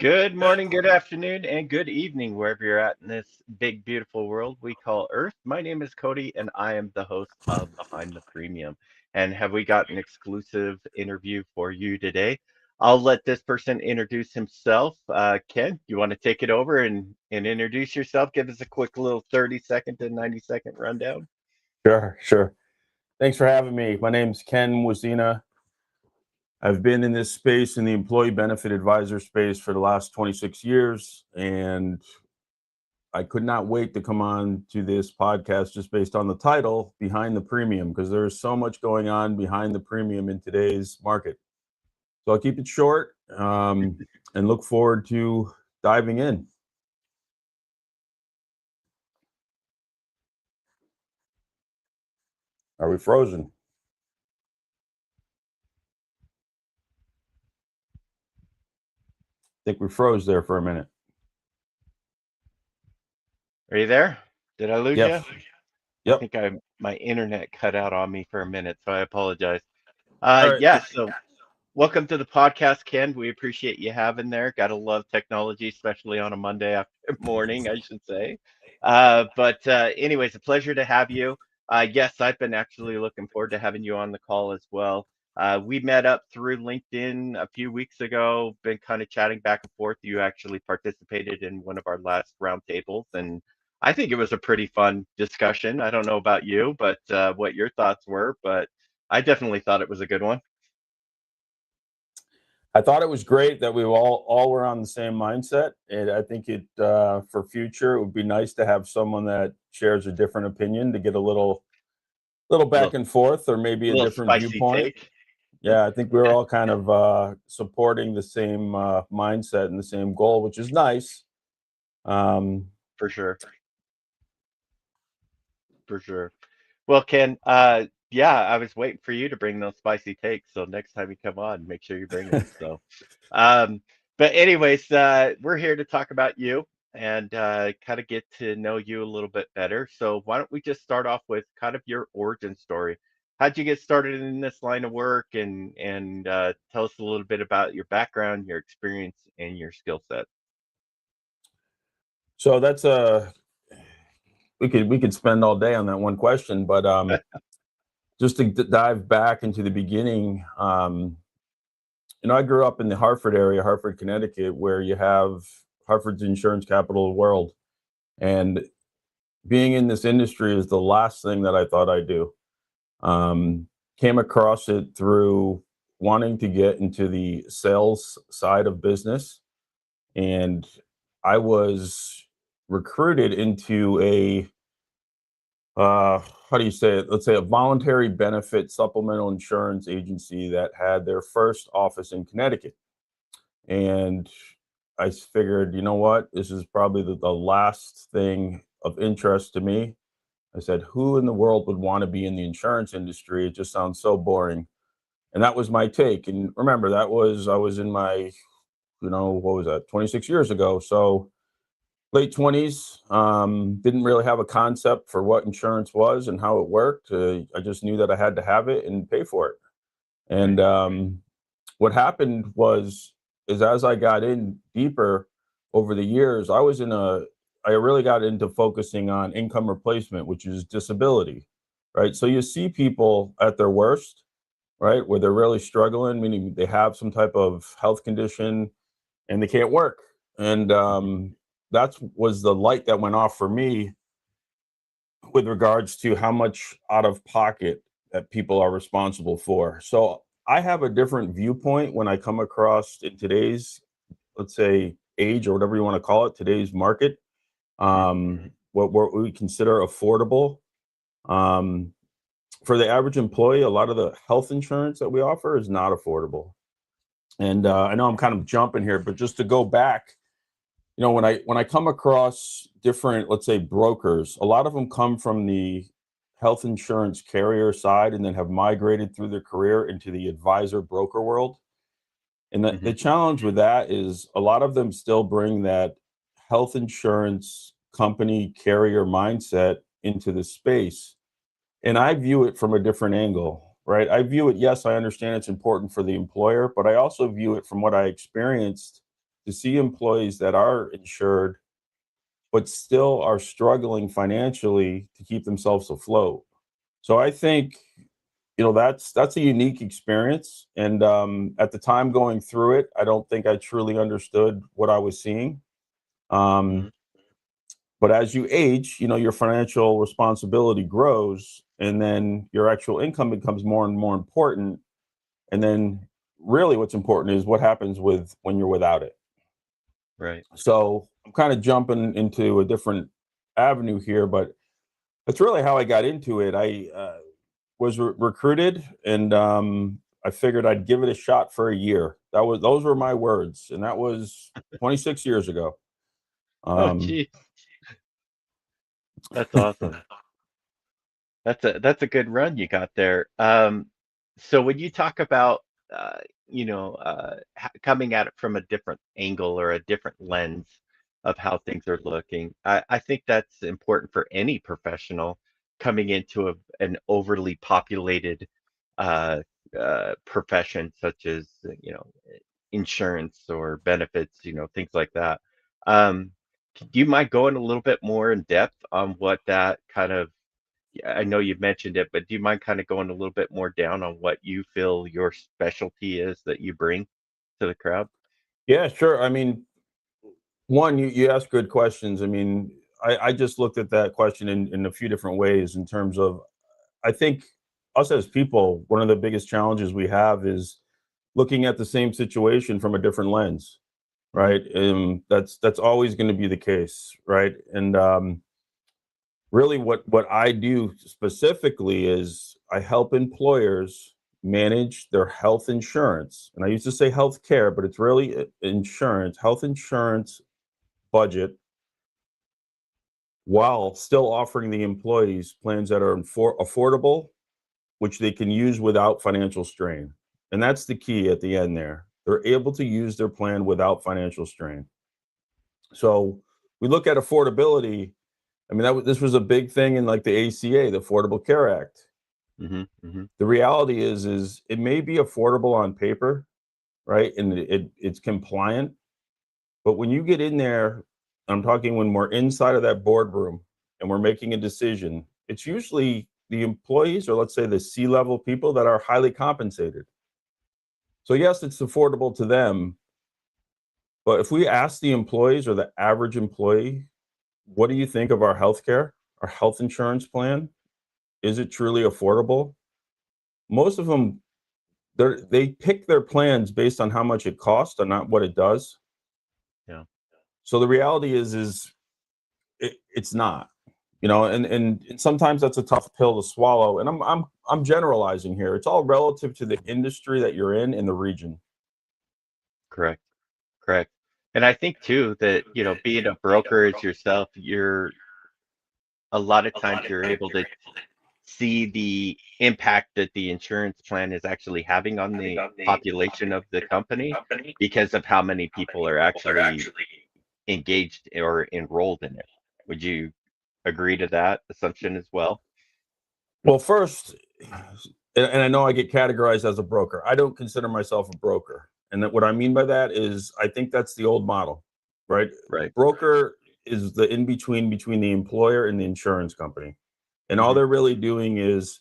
Good morning, good afternoon, and good evening, wherever you're at in this big, beautiful world we call Earth. My name is Cody, and I am the host of Behind the Premium. And have we got an exclusive interview for you today? I'll let this person introduce himself. Ken, you want to take it over and introduce yourself? Give us a quick little 30-second to 90-second rundown. Sure. Thanks for having me. My name's Ken Wosczyna. I've been in this space, in the employee benefit advisor space, for the last 26 years, and I could not wait to come on to this podcast just based on the title, Behind the Premium, because there's so much going on behind the premium in today's market. So I'll keep it short and look forward to diving in. Are we frozen? I think we froze there for a minute. Are you there? Did I lose Yes. you? I Yep. think my internet cut out on me for a minute, so I apologize. All right. Yeah, so welcome to the podcast, Ken. We appreciate you having there. Gotta love technology, especially on a Monday after morning, I should say. But anyways, a pleasure to have you. Yes, I've been actually looking forward to having you on the call as well. We met up through LinkedIn a few weeks ago, been kind of chatting back and forth. You actually participated in one of our last roundtables, and I think it was a pretty fun discussion. I don't know about you, but what your thoughts were, but I definitely thought it was a good one. I thought it was great that we all were on the same mindset, and I think it for future it would be nice to have someone that shares a different opinion to get a little back Little and forth, or maybe a little different spicy viewpoint. take. Yeah, I think we're all kind of supporting the same mindset and the same goal, which is nice. Um, For sure. For sure. Well, Ken, yeah, I was waiting for you to bring those spicy takes. So next time you come on, make sure you bring them. So, um, but anyways, we're here to talk about you and kind of get to know you a little bit better. So why don't we just start off with kind of your origin story? How'd you get started in this line of work and tell us a little bit about your background, your experience, and your skill set? so that's a we could spend all day on that one question, but just to dive back into the beginning, I grew up in the Hartford area, Hartford, Connecticut, where you have Hartford's insurance capital of the world. And being in this industry is the last thing that I thought I'd do. Came across it through wanting to get into the sales side of business. And I was recruited into how do you say it? Let's say a voluntary benefit supplemental insurance agency that had their first office in Connecticut. And I figured, you know what, this is probably the last thing of interest to me. I said, who in the world would want to be in the insurance industry? It just sounds so boring. And that was my take. And remember, I was in my, what was that, 26 years ago. So late 20s, didn't really have a concept for what insurance was and how it worked. I just knew that I had to have it and pay for it. And Right. what happened is as I got in deeper over the years, I really got into focusing on income replacement, which is disability, right? So you see people at their worst, right, where they're really struggling, meaning they have some type of health condition and they can't work. And that was the light that went off for me with regards to how much out of pocket that people are responsible for. So I have a different viewpoint when I come across in today's, let's say, age or whatever you want to call it, today's market, Mhm. what we consider affordable. Um, for the average employee, a lot of the health insurance that we offer is not affordable. And I know I'm kind of jumping here, but just to go back, when I come across different, let's say, brokers, a lot of them come from the health insurance carrier side and then have migrated through their career into the advisor broker world. And the Mhm. challenge with that is a lot of them still bring that health insurance company carrier mindset into the space. And I view it from a different angle, right? I view it, yes, I understand it's important for the employer, but I also view it from what I experienced to see employees that are insured but still are struggling financially to keep themselves afloat. So I think, that's a unique experience. And at the time going through it, I don't think I truly understood what I was seeing. Mhm. But as you age, your financial responsibility grows, and then your actual income becomes more and more important. And then really what's important is what happens with when you're without it. Right. So I'm kind of jumping into a different avenue here, but that's really how I got into it. I was recruited, and I figured I'd give it a shot for a year. Those were my words, and that was 26 years ago. Oh, Um, geez, that's awesome. That's a good run you got there. So when you talk about coming at it from a different angle or a different lens of how things are looking, I think that's important for any professional coming into an overly populated uh, profession such as insurance or benefits, things like that. Um, do you mind going a little bit more in depth on what that kind of yeah, I know you've mentioned it, but do you mind kind of going a little bit more down on what you feel your specialty is that you bring to the crowd? yeah, sure. I mean, one, you ask good questions. I mean, I just looked at that question in a few different ways in terms of, I think us as people, one of the biggest challenges we have is looking at the same situation from a different lens, Hmm. right? That's always going to be the case, right? And really, what I do specifically is I help employers manage their health insurance, and I used to say health care, but it's really insurance, health insurance budget, while still offering the employees plans that are affordable, which they can use without financial strain. And that's the key at the end there. They're able to use their plan without financial strain. So we look at affordability. I mean, this was a big thing in like the ACA, the Affordable Care Act. Hmm. Hmm. The reality is it may be affordable on paper, right? And it's compliant. But when you get in there, I'm talking when we're inside of that boardroom and we're making a decision, it's usually the employees, or let's say the C-level people that are highly compensated. So yes, it's affordable to them, but if we ask the employees or the average employee, what do you think of our healthcare, our health insurance plan? Is it truly affordable? Most of them, they pick their plans based on how much it costs and not what it does. Yeah, So the reality is it's not, and sometimes that's a tough pill to swallow. And I'm generalizing here. It's all relative to the industry that you're in the region. correct, correct. And I think too that, being a broker as yourself, a lot of times you're able to see the impact that the insurance plan is actually having on the population of the company because of how many people are actually engaged or enrolled in it. Would you agree to that assumption as well? Well, first, and I know I get categorized as a broker. I don't consider myself a broker. And that what I mean by that is I think that's the old model, right? Right. Broker is the in between the employer and the insurance company. And all Hmm. they're really doing is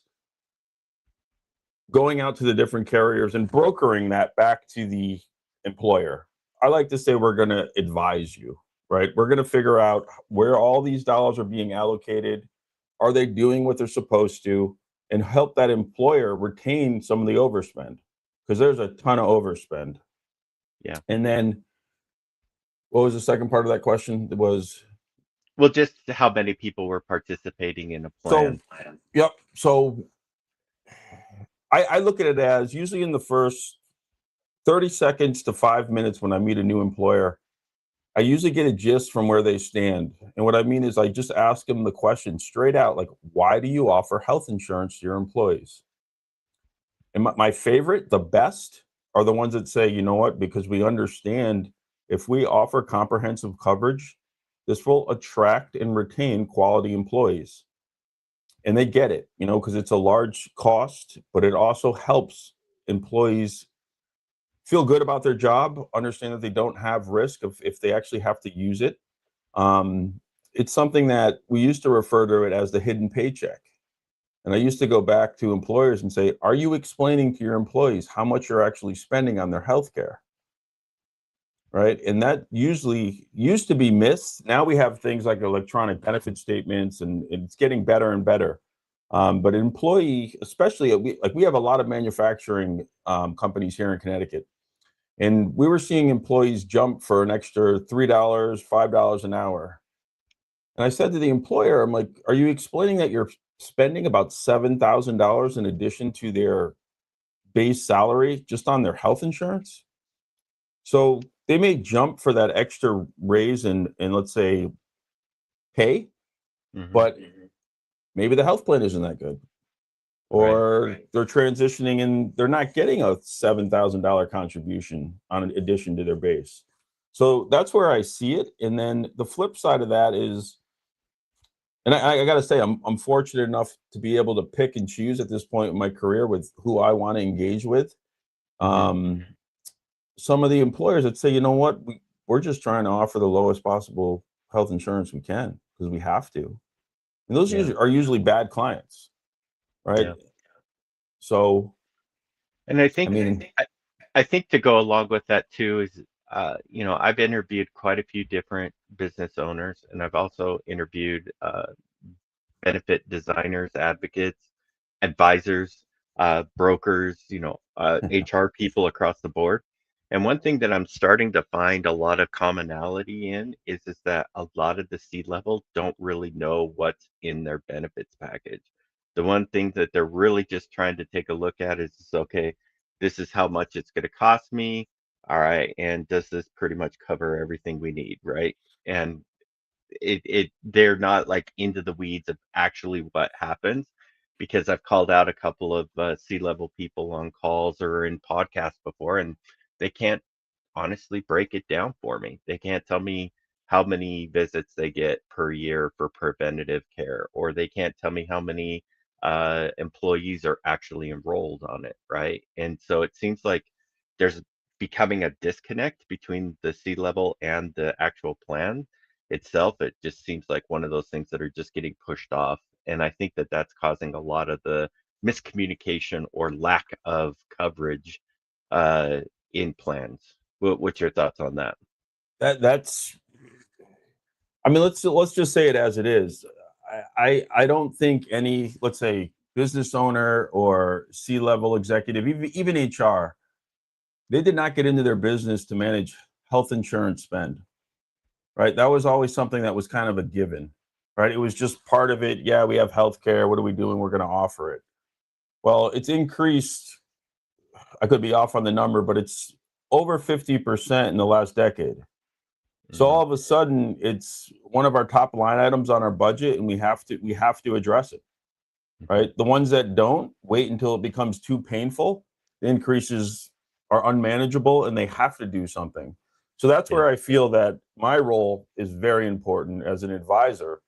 going out to the different carriers and brokering that back to the employer. I like to say we're going to advise you, right? We're going to figure out where all these dollars are being allocated. Are they doing what they're supposed to? And help that employer retain some of the overspend, because there's a ton of overspend. Yeah. And then what was the second part of that question? It was Well, just how many people were participating in a so, plan. yep. So I look at it as usually in the first 30 seconds to 5 minutes when I meet a new employer, I usually get a gist from where they stand. And what I mean is I just ask them the question straight out, like, why do you offer health insurance to your employees? And my favorite, the best, are the ones that say, you know what, because we understand if we offer comprehensive coverage, this will attract and retain quality employees. And they get it, because it's a large cost, but it also helps employees feel good about their job, understand that they don't have risk if they actually have to use it. It's something that we used to refer to it as the hidden paycheck. And I used to go back to employers and say, are you explaining to your employees how much you're actually spending on their health care? Right. And that usually used to be missed. Now we have things like electronic benefit statements, and it's getting better and better. But an employee, especially we have a lot of manufacturing companies here in Connecticut, and we were seeing employees jump for an extra $3, $5 an hour. And I said to the employer, I'm like, are you explaining that you're spending about $7,000 in addition to their base salary just on their health insurance? So they may jump for that extra raise in let's say pay, Hmm. but maybe the health plan isn't that good, Right. or they're transitioning and they're not getting a $7,000 contribution on an addition to their base. So that's where I see it. And then the flip side of that is, and I got to say, I'm fortunate enough to be able to pick and choose at this point in my career with who I want to engage with. Hmm. Some of the employers that say, you know what, we're just trying to offer the lowest possible health insurance we can because we have to. And those Yeah. are usually bad clients, right? Yeah. So, And I I think mean, I, I think to go along with that too is, I've interviewed quite a few different business owners, and I've also interviewed benefit designers, advocates, advisors, brokers, HR people across the board. And one thing that I'm starting to find a lot of commonality in is that a lot of the C-level don't really know what's in their benefits package. The one thing that they're really just trying to take a look at is, okay, this is how much it's going to cost me. All right, and does this pretty much cover everything we need, right? And they're not like into the weeds of actually what happens, because I've called out a couple of C-level people on calls or in podcasts before, and they can't honestly break it down for me. They can't tell me how many visits they get per year for preventative care, or they can't tell me how many employees are actually enrolled on it, right? And so it seems like there's becoming a disconnect between the C-level and the actual plan itself. It just seems like one of those things that are just getting pushed off. And I think that that's causing a lot of the miscommunication or lack of coverage uh, in plans. What's your thoughts on that? that's, I mean, let's just say it as it is. I don't think any, let's say, business owner or C-level executive, even HR, they did not get into their business to manage health insurance spend, right? That was always something that was kind of a given, right? It was just part of it. Yeah, we have healthcare. What are we doing? We're going to offer it. Well, it's increased. I could be off on the number, but it's over 50% in the last decade. So Hmm. all of a sudden, it's one of our top line items on our budget, and we have to address it, Hmm. right? The ones that don't wait until it becomes too painful, the increases are unmanageable, and they have to do something. So that's Yeah. where I feel that my role is very important as an advisor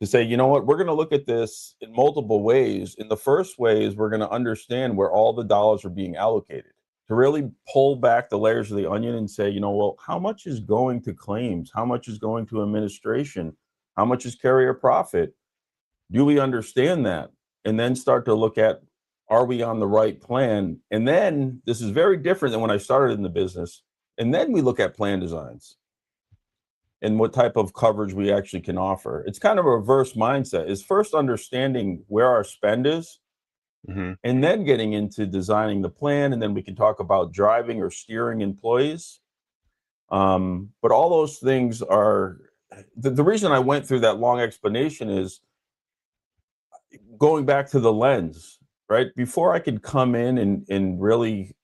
to say, you know what, we're going to look at this in multiple ways. In the first way is we're going to understand where all the dollars are being allocated, to really pull back the layers of the onion and say, well, how much is going to claims? How much is going to administration? How much is carrier profit? Do we understand that? And then start to look at, are we on the right plan? And then this is very different than when I started in the business. And then we look at plan designs and what type of coverage we actually can offer. It's kind of a reverse mindset, is first understanding where our spend is Hmm. and then getting into designing the plan. And then we can talk about driving or steering employees. But all those things are the reason I went through that long explanation is going back to the lens, right? Before I could come in and really,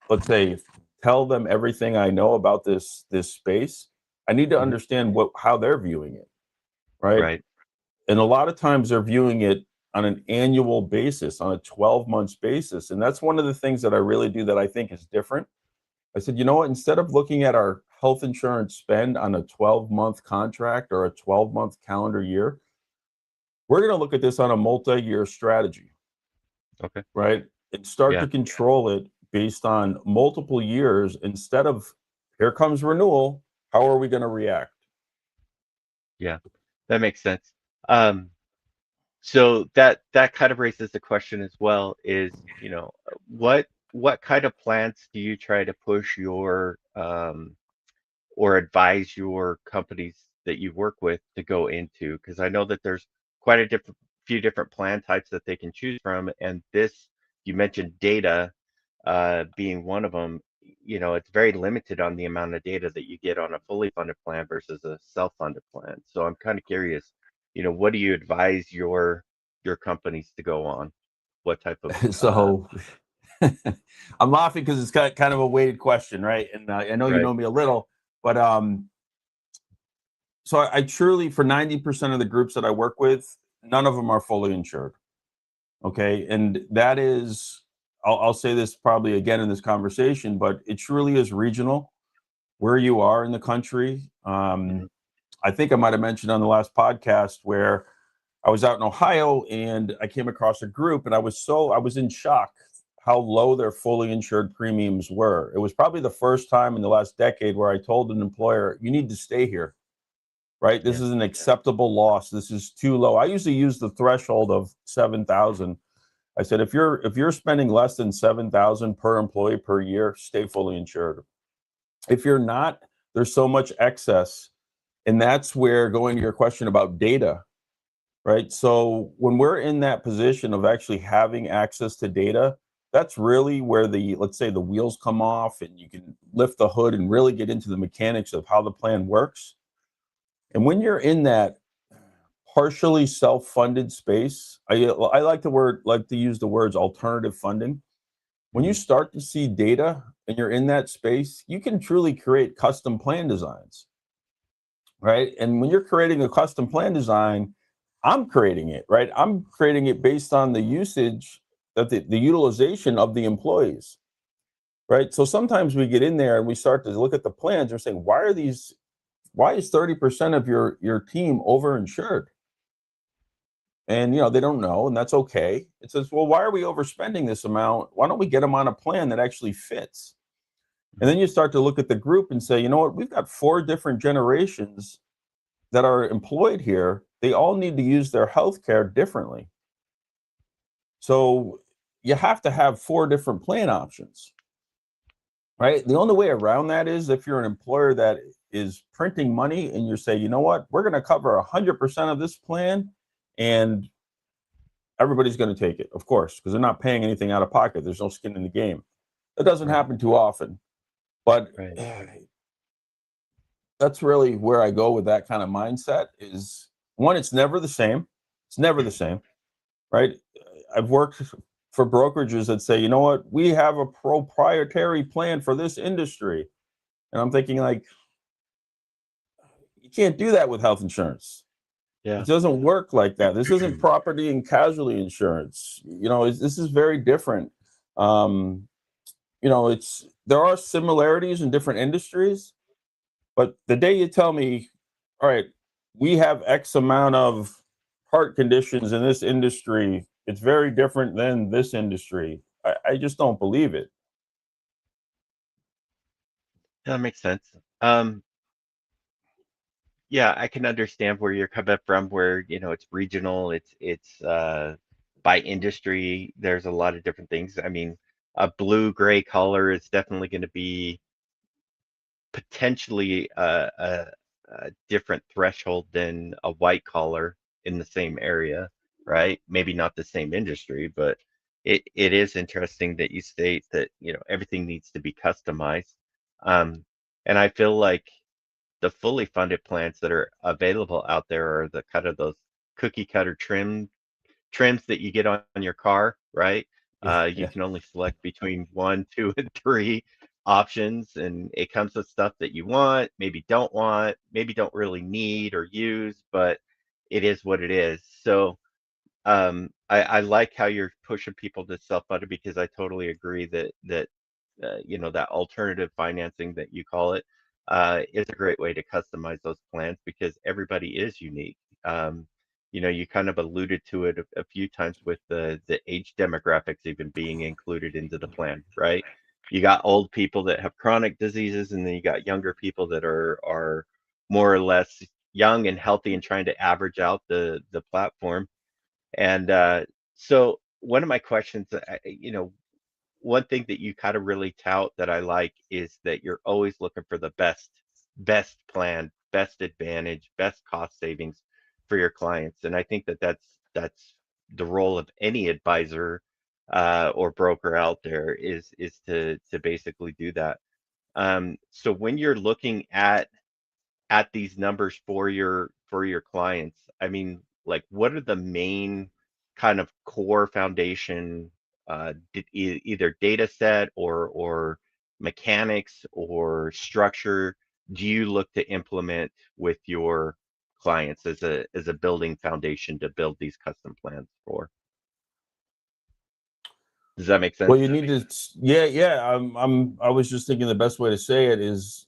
let's say, tell them everything I know about this space, I need to Hmm. understand how they're viewing it, right? Right. And a lot of times they're viewing it on an annual basis, on a 12 months basis. And that's one of the things that I really do that I think is different. I said, you know what, instead of looking at our health insurance spend on a 12-month contract or a 12-month calendar year, we're going to look at this on a multi-year strategy, Okay. right? And start Yeah. to control it based on multiple years instead of here comes renewal. How are we going to react? Yeah, that makes sense. Um, so that kind of raises the question as well is, what kind of plans do you try to push your or advise your companies that you work with to go into? Because I know that there's quite a few different plan types that they can choose from, and this you mentioned data being one of them. It's very limited on the amount of data that you get on a fully funded plan versus a self-funded plan. So I'm kind of curious, what do you advise your companies to go on? What type of So I'm laughing because it's kind of a weighted question, right? And I know you right? know me a little, but so I truly, for 90% of the groups that I work with, none of them are fully insured. Okay. And that is, I'll say this probably again in this conversation, but it truly is regional where you are in the country. Mhm. I think I might have mentioned on the last podcast where I was out in Ohio and I came across a group and I was in shock how low their fully insured premiums were. It was probably the first time in the last decade where I told an employer, you need to stay here, right? This Yeah, is an acceptable loss. This is too low. I usually use the threshold of 7,000. I said, if you're spending less than 7,000 per employee per year, stay fully insured. If you're not, there's so much excess. And that's where, going to your question about data, right? So when we're in that position of actually having access to data, that's really where let's say the wheels come off and you can lift the hood and really get into the mechanics of how the plan works. And when you're in that partially self-funded space, I like to use the words alternative funding. When you hmm start to see data and you're in that space, you can truly create custom plan designs, right? And when you're creating a custom plan design, I'm creating it, right? I'm creating it based on the usage that the utilization of the employees, right? So sometimes we get in there and we start to look at the plans. We're saying, why is 30% of your team overinsured? And they don't know, and that's okay. It says, well, why are we overspending this amount? Why don't we get them on a plan that actually fits? And then you start to look at the group and say, you know what, we've got 4 different generations that are employed here. They all need to use their health care differently. So you have to have 4 different plan options, right? The only way around that is if you're an employer that is printing money and you say, you know what, we're going to cover 100% of this plan, and everybody's going to take it, of course, because they're not paying anything out of pocket. There's no skin in the game. That doesn't Right, happen too often. But right. that's really where I go with that kind of mindset is, one, it's never the same. It's never the same, right? I've worked for brokerages that say, you know what, we have a proprietary plan for this industry. And I'm thinking, like, you can't do that with health insurance. It Yeah. doesn't work like that. This isn't property and casualty insurance. This is very different. Um, there are similarities in different industries, but the day you tell me, all right, we have X amount of heart conditions in this industry, it's very different than this industry. I just don't believe it. That makes sense. Um, yeah, I can understand where you're coming from, where, it's regional, it's by industry, there's a lot of different things. I mean, a blue-gray collar is definitely going to be potentially a different threshold than a white collar in the same area, right? Maybe not the same industry, but it is interesting that you state that, everything needs to be customized. Um, and I feel like the fully funded plans that are available out there are the kind of those cookie cutter trims that you get on your car, right? Yeah, You yeah. can only select between one, two, and three options, and it comes with stuff that you want, maybe don't really need or use, but it is what it is. So I like how you're pushing people to self-funded because I totally agree that that alternative financing that you call it is a great way to customize those plans because everybody is unique. Um, you kind of alluded to it a few times with the age demographics even being included into the plan, right? You got old people that have chronic diseases, and then you got younger people that are more or less young and healthy and trying to average out the platform. And so one of my questions, one thing that you kind of really tout that I like is that you're always looking for the best plan, best advantage, best cost savings for your clients. And I think that that's the role of any advisor or broker out there is to basically do that. So when you're looking at these numbers for your clients, I mean, like, what are the main kind of core foundation, either data set or mechanics or structure do you look to implement with your clients as a building foundation to build these custom plans for? Does that make Well, sense? you need to, yeah. I was just thinking the best way to say it is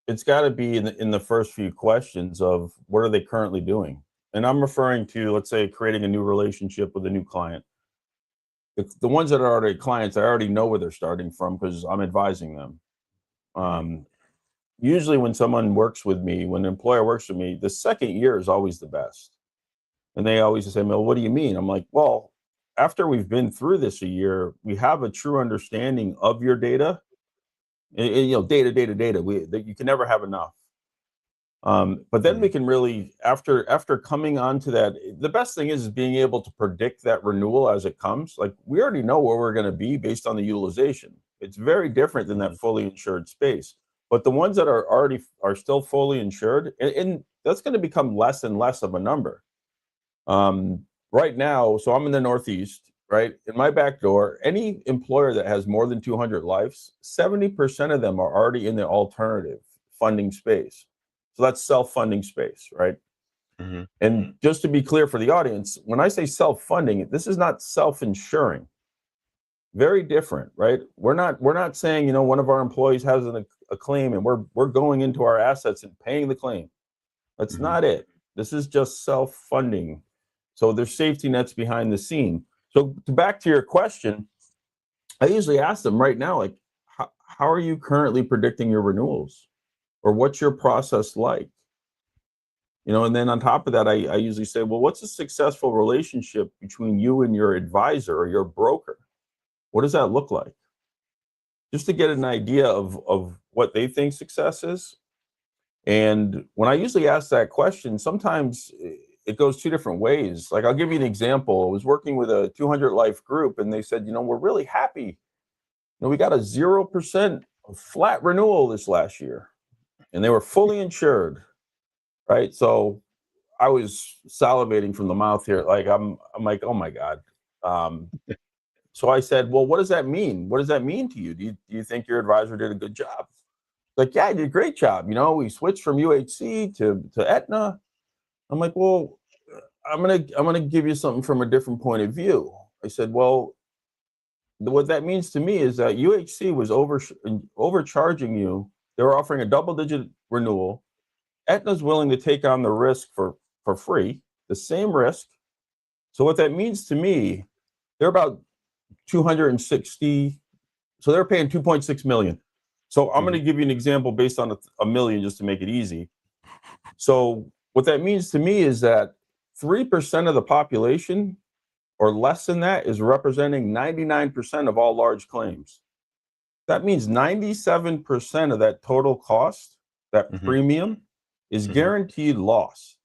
it's got to be in the first few questions of what are they currently doing, and I'm referring to, let's say, creating a new relationship with a new client. The ones that are already clients, I already know where they're starting from because I'm advising them. Mhm. Um, Usually, when someone works with me, when an employer works with me, the second year is always the best. And they always say, "Well, what do you mean?" I'm like, "Well, after we've been through this a year, we have a true understanding of your data. Data. That you can never have enough. But then we Mhm. can really, after coming onto that, the best thing is being able to predict that renewal as it comes. Like we already know where we're going to be based on the utilization. It's very different than that Mhm. fully insured space. But the ones that are still fully insured, and that's going to become less and less of a number. Right now, so I'm in the Northeast, right? In my back door, any employer that has more than 200 lives, 70% of them are already in the alternative funding space. So that's self-funding space, right? Mhm. And just to be clear for the audience, when I say self-funding, this is not self-insuring. Very different, right? We're not saying, one of our employees has a claim and we're going into our assets and paying the claim. That's Mhm. not it. This is just self-funding. So there's safety nets behind the scene. So back to your question, I usually ask them right now, like, how are you currently predicting your renewals? Or what's your process like? And then on top of that, I usually say, well, what's a successful relationship between you and your advisor or your broker? What does that look like? Just to get an idea of what they think success is. And when I usually ask that question, sometimes it goes two different ways. Like I'll give you an example. I was working with a 200 life group, and they said, we're really happy. We got a 0% flat renewal this last year, and they were fully insured, right? So I was salivating from the mouth here. Like I'm like, oh my god. Um, so I said, well, what does that mean? What does that mean to you? Do you think your advisor did a good job? Like, yeah, I did a great job. We switched from UHC to Aetna. I'm like, well, I'm gonna give you something from a different point of view. I said, well, what that means to me is that UHC was overcharging you. They were offering a double-digit renewal. Aetna's willing to take on the risk for free, the same risk. So what that means to me, they're about 260. So they're paying 2.6 million. So I'm going to Mhm. give you an example based on a million just to make it easy. So what that means to me is that 3% of the population or less than that is representing 99% of all large claims. That means 97% of that total cost, that Mhm. premium, is Mhm. guaranteed loss.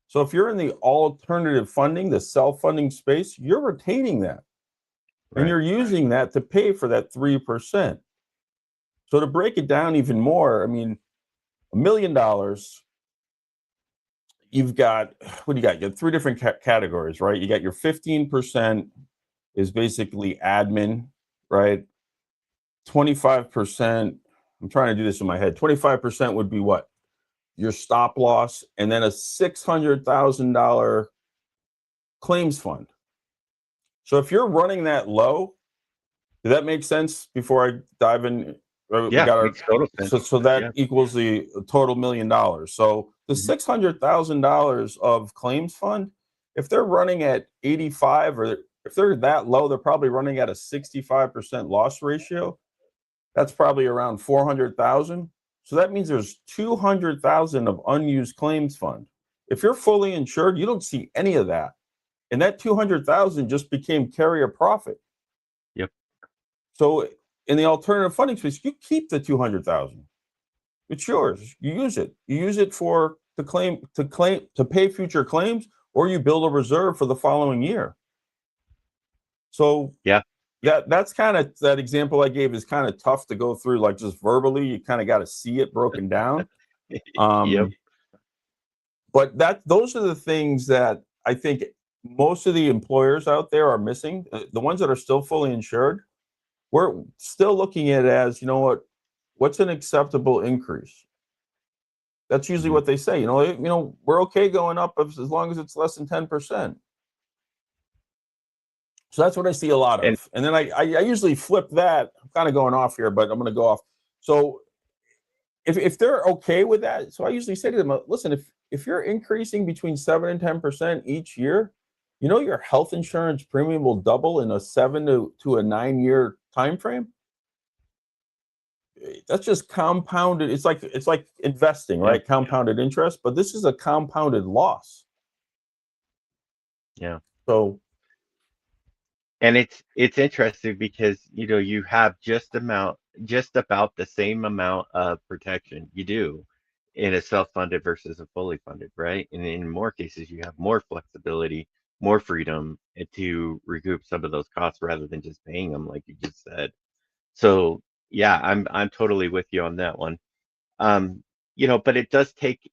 So if you're in the alternative funding, the self-funding space, you're retaining that and Right. you're using that to pay for that 3%. So to break it down even more, I mean, $1 million, you've got, what do you got? You got three different categories, right? You got your 15% is basically admin, right? 25%, I'm trying to do this in my head. 25% would be what? Your stop loss, and then a $600,000 claims fund. So if you're running that low, does that make sense before I dive in? We Yeah, got our, makes total sense. so that Yeah. equals the total $1 million. So The $600,000 of claims fund, if they're running at 85, or if they're that low, they're probably running at a 65% loss ratio. That's probably around 400,000. So that means there's 200,000 of unused claims fund. If you're fully insured, you don't see any of that. And that 200,000 just became carrier profit. Yep. So in the alternative funding space, you keep the 200,000. It's yours. You use it. You use it for to pay future claims, or you build a reserve for the following year. So yeah, that's kind of, that example I gave is kind of tough to go through, like just verbally. You kind of got to see it broken down. Yep. But those are the things that I think most of the employers out there are missing. The ones that are still fully insured, we're still looking at it as, you know what's an acceptable increase? That's usually what they say. We're okay going up as long as it's less than 10%. So that's what I see a lot of. And then I usually flip that. I'm kind of going off here, but I'm going to go off. So if they're okay with that, so I usually say to them, listen, if you're increasing between 7 and 10% each year, your health insurance premium will double in a 7 to a 9 year time frame. That's just compounded. It's like investing, right? Yeah. Compounded interest, but this is a compounded loss. Yeah. So, and it's interesting because you have just about the same amount of protection you do in a self-funded versus a fully funded, right? And in more cases, you have more flexibility, more freedom to recoup some of those costs rather than just paying them, like you just said. So yeah, I'm totally with you on that one. But it does take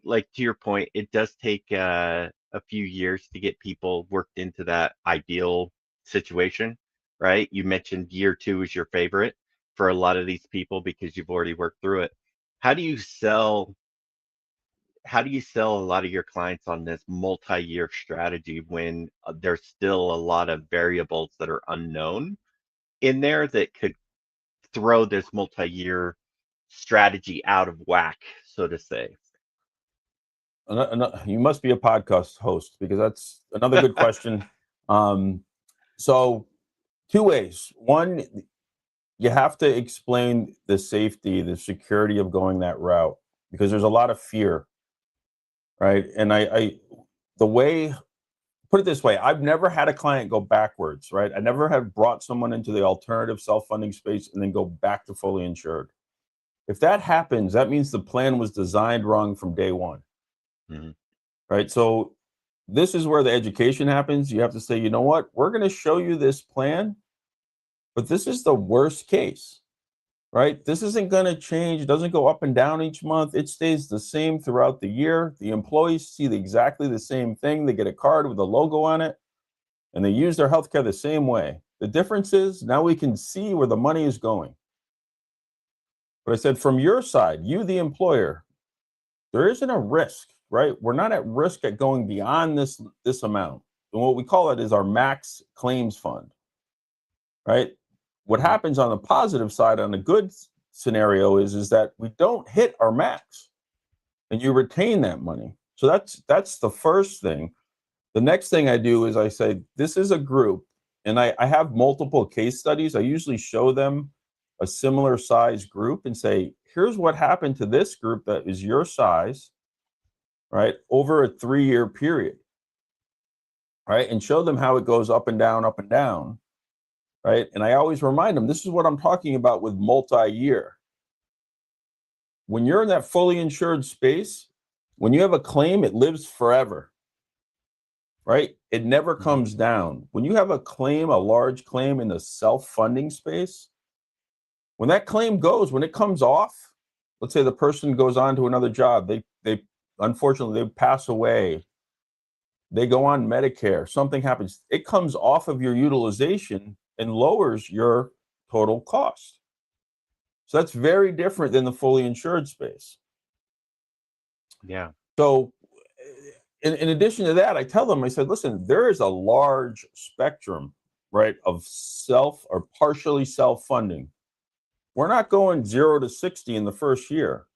like to your point, it does take a few years to get people worked into that ideal situation, right? You mentioned year 2 is your favorite for a lot of these people because you've already worked through it. How do you sell a lot of your clients on this multi-year strategy when there's still a lot of variables that are unknown in there that could throw this multi-year strategy out of whack, so to say? you must be a podcast host, because that's another good question. So 2 ways. One, you have to explain the safety, the security of going that route, because there's a lot of fear, right? And put it this way, I've never had a client go backwards, right? I never have brought someone into the alternative self-funding space and then go back to fully insured. If that happens, that means the plan was designed wrong from day one. Right? So this is where the education happens. You have to say, you know what? We're going to show you this plan, but this is the worst case, right? This isn't going to change. It doesn't go up and down each month. It stays the same throughout the year. The employees see exactly the same thing. They get a card with a logo on it, and they use their healthcare the same way. The difference is now we can see where the money is going. But I said, from your side, you, the employer, there isn't a risk, right? We're not at risk at going beyond this amount. And what we call it is our max claims fund, right? What happens on the positive side, on the good scenario, is that we don't hit our max, and you retain that money. So that's the first thing. The next thing I do is I say, this is a group, and I have multiple case studies. I usually show them a similar size group and say, here's what happened to this group that is your size, right, over a 3-year period, right? And show them how it goes up and down, right? And I always remind them, this is what I'm talking about with multi-year. When you're in that fully insured space, when you have a claim, it lives forever, right? It never comes down. When you have a claim, a large claim in the self-funding space, when that claim goes, when it comes off, let's say the person goes on to another job, they unfortunately, they pass away, they go on Medicare, something happens, it comes off of your utilization and lowers your total cost. So that's very different than the fully insured space. Yeah. So in addition to that, I tell them, I said, listen, there is a large spectrum, right, of self or partially self-funding. We're not going 0 to 60 in the first year.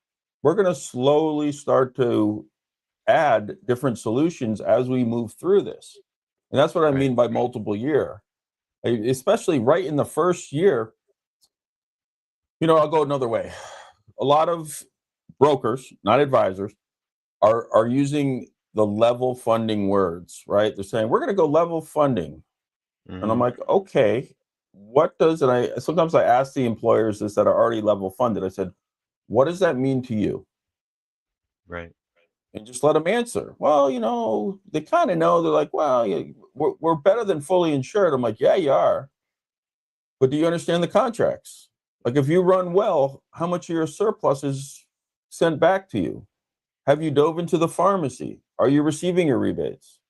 we're going to slowly start to add different solutions as we move through this. And that's what I mean by multiple year, especially right in the first year. I'll go another way. A lot of brokers, not advisors, are using the level funding words, right? They're saying, we're going to go level funding. And I'm like, okay, what does, and sometimes I ask the employers this that are already level funded. I said, what does that mean to you? Right. And just let them answer. Well, they kind of know. They're like, well, we're better than fully insured. I'm like, yeah, you are. But do you understand the contracts? Like, if you run well, how much of your surplus is sent back to you? Have you dove into the pharmacy? Are you receiving your rebates?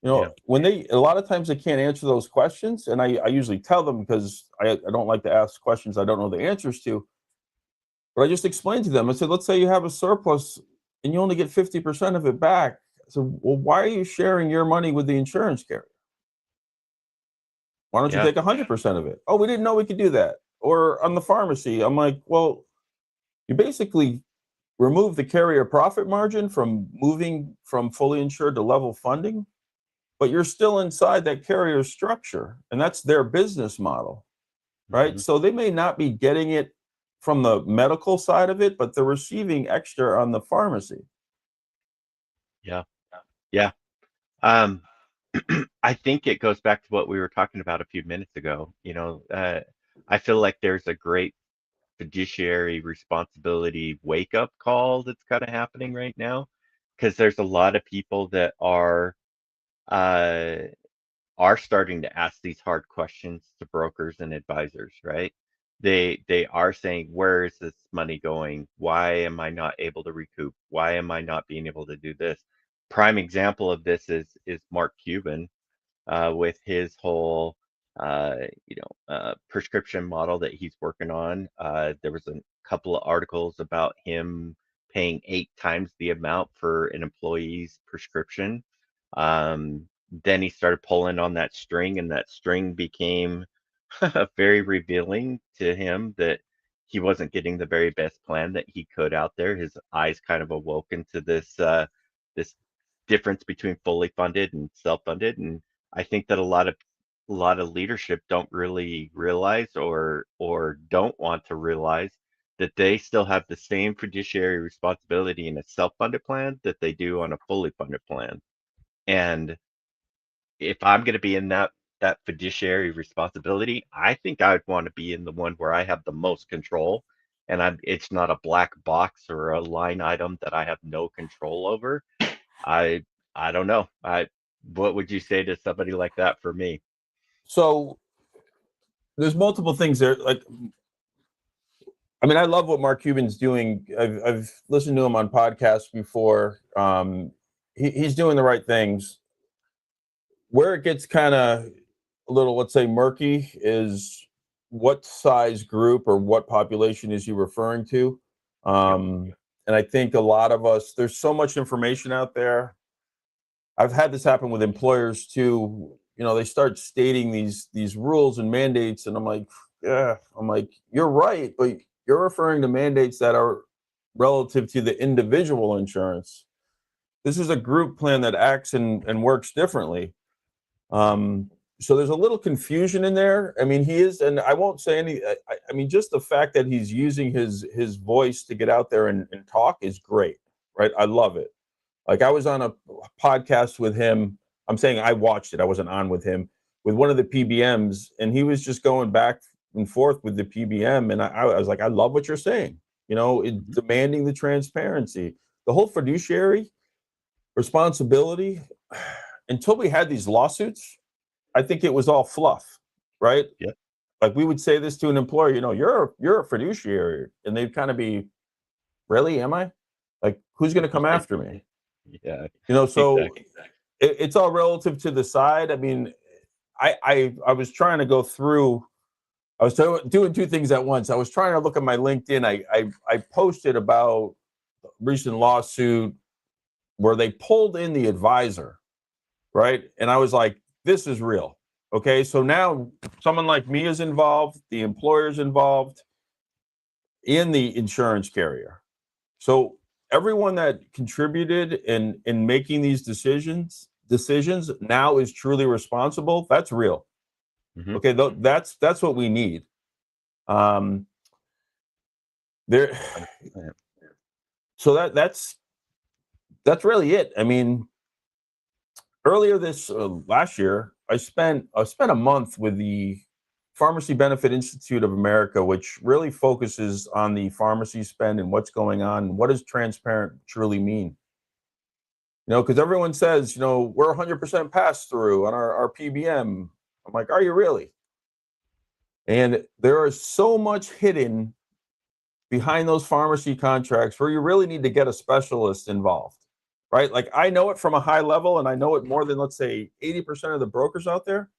When a lot of times they can't answer those questions, and I usually tell them, because I don't like to ask questions I don't know the answers to. But I just explained to them. I said, let's say you have a surplus and you only get 50% of it back. So, well, why are you sharing your money with the insurance carrier? Why don't you take 100% of it? Oh, we didn't know we could do that. Or on the pharmacy, I'm like, well, you basically remove the carrier profit margin from moving from fully insured to level funding, but you're still inside that carrier structure, and that's their business model, right? So they may not be getting it from the medical side of it, but they're receiving extra on the pharmacy. Yeah. I think it goes back to what we were talking about a few minutes ago. I feel like there's a great fiduciary responsibility wake up call that's kind of happening right now, because there's a lot of people that uh, are starting to ask these hard questions to brokers and advisors, right? They are saying, where is this money going? Why am I not able to recoup? Why am I not being able to do this? Prime example of this is Mark Cuban, with his whole prescription model that he's working on. There was a couple of articles about him paying 8 times the amount for an employee's prescription. Then he started pulling on that string, and that string became very revealing to him that he wasn't getting the very best plan that he could out there. His eyes kind of awoken to this difference between fully funded and self-funded. And I think that a lot of leadership don't really realize, or don't want to realize, that they still have the same fiduciary responsibility in a self-funded plan that they do on a fully funded plan. And if I'm going to be in that fiduciary responsibility, I think I'd want to be in the one where I have the most control, and it's not a black box or a line item that I have no control over. I I don't know. What would you say to somebody like that for me? So there's multiple things there. Like, I mean, I love what Mark Cuban's doing. I've listened to him on podcasts before. He's doing the right things. Where it gets kind of a little, let's say, murky is what size group or what population is he referring to? Yep. And I think a lot of us, there's so much information out there. I've had this happen with employers too. They start stating these rules and mandates, and I'm like, you're right, but you're referring to mandates that are relative to the individual insurance. This is a group plan that acts and works differently. So there's a little confusion in there. I mean, he is, and I won't say any. I mean, just the fact that he's using his voice to get out there and talk is great, right? I love it. Like, I was on a podcast with him. I'm saying I watched it. I wasn't on with him, with one of the PBMs, and he was just going back and forth with the PBM. And I was like, I love what you're saying. Demanding the transparency, the whole fiduciary responsibility. Until we had these lawsuits, I think it was all fluff, right? Yep. Like, we would say this to an employer, you're a fiduciary, and they'd kind of be, really, am I? Like, who's going to come after me? Yeah. So Exactly. it's all relative to the side. I mean, I was trying to go through. I was doing two things at once. I was trying to look at my LinkedIn. I posted about a recent lawsuit where they pulled in the advisor, right? And I was like, this is real. Okay, so now someone like me is involved, the employer's involved. and the insurance carrier. So everyone that contributed in making these decisions now is truly responsible. That's real. Mm-hmm. Okay, that's what we need. There. 100%. So that's really it. I mean, earlier this last year, I spent a month with the Pharmacy Benefit Institute of America, which really focuses on the pharmacy spend and what's going on and what does transparent truly mean. Because everyone says, we're 100% pass through on our PBM. I'm like, are you really? And there is so much hidden behind those pharmacy contracts where you really need to get a specialist involved, right? Like I know it from a high level and I know it more than, let's say, 80% of the brokers out there.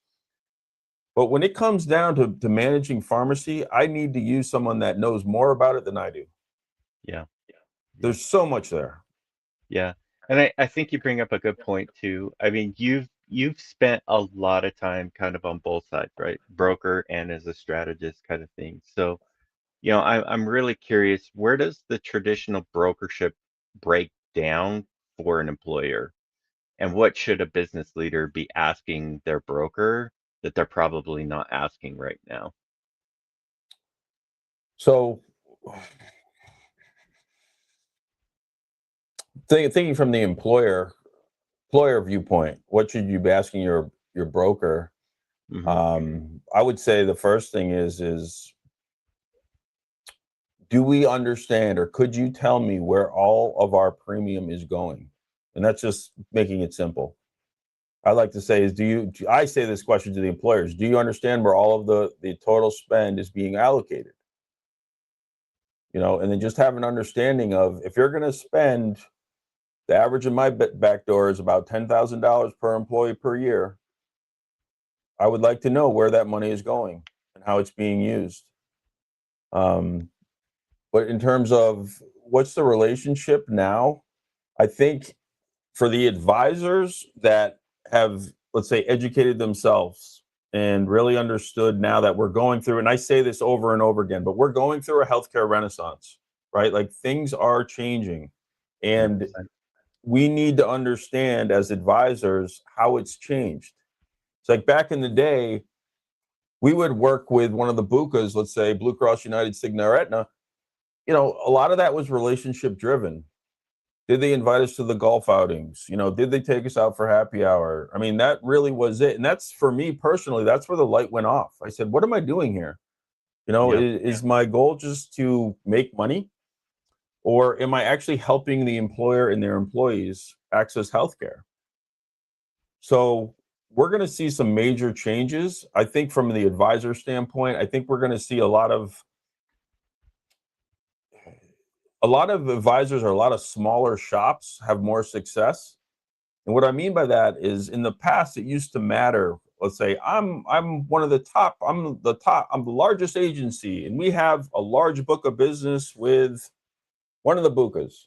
But when it comes down to managing pharmacy, I need to use someone that knows more about it than I do. Yeah. There's so much there. Yeah. And I think you bring up a good point too. I mean, you've spent a lot of time kind of on both sides, right? Broker and as a strategist kind of thing. So, I'm really curious, where does the traditional brokership break down for an employer? And what should a business leader be asking their broker that they're probably not asking right now? So thinking from the employer viewpoint, what should you be asking your broker? Hmm. I would say the first thing is do we understand, or could you tell me where all of our premium is going? And that's just making it simple. I like to say I say this question to the employers, do you understand where all of the total spend is being allocated? And then just have an understanding of, if you're going to spend, the average in my back door is about $10,000 per employee per year. I would like to know where that money is going and how it's being used. But in terms of what's the relationship now, I think for the advisors that have, let's say, educated themselves and really understood now that we're going through, and I say this over and over again, but we're going through a healthcare renaissance, right? Like things are changing. And 100%. we need to understand as advisors how it's changed. It's like back in the day, we would work with one of the BUCAs, let's say Blue Cross United, Cigna, or Aetna. A lot of that was relationship driven. Did they invite us to the golf outings? Did they take us out for happy hour? I mean, that really was it. And that's, for me personally, that's where the light went off. I said, what am I doing here? Yeah. Is my goal just to make money? Or am I actually helping the employer and their employees access healthcare? So we're going to see some major changes. I think from the advisor standpoint, I think we're going to see a lot of advisors, or a lot of smaller shops have more success. And what I mean by that is, in the past, it used to matter. Let's say I'm one of the top. I'm the largest agency, and we have a large book of business with one of the BUCAs.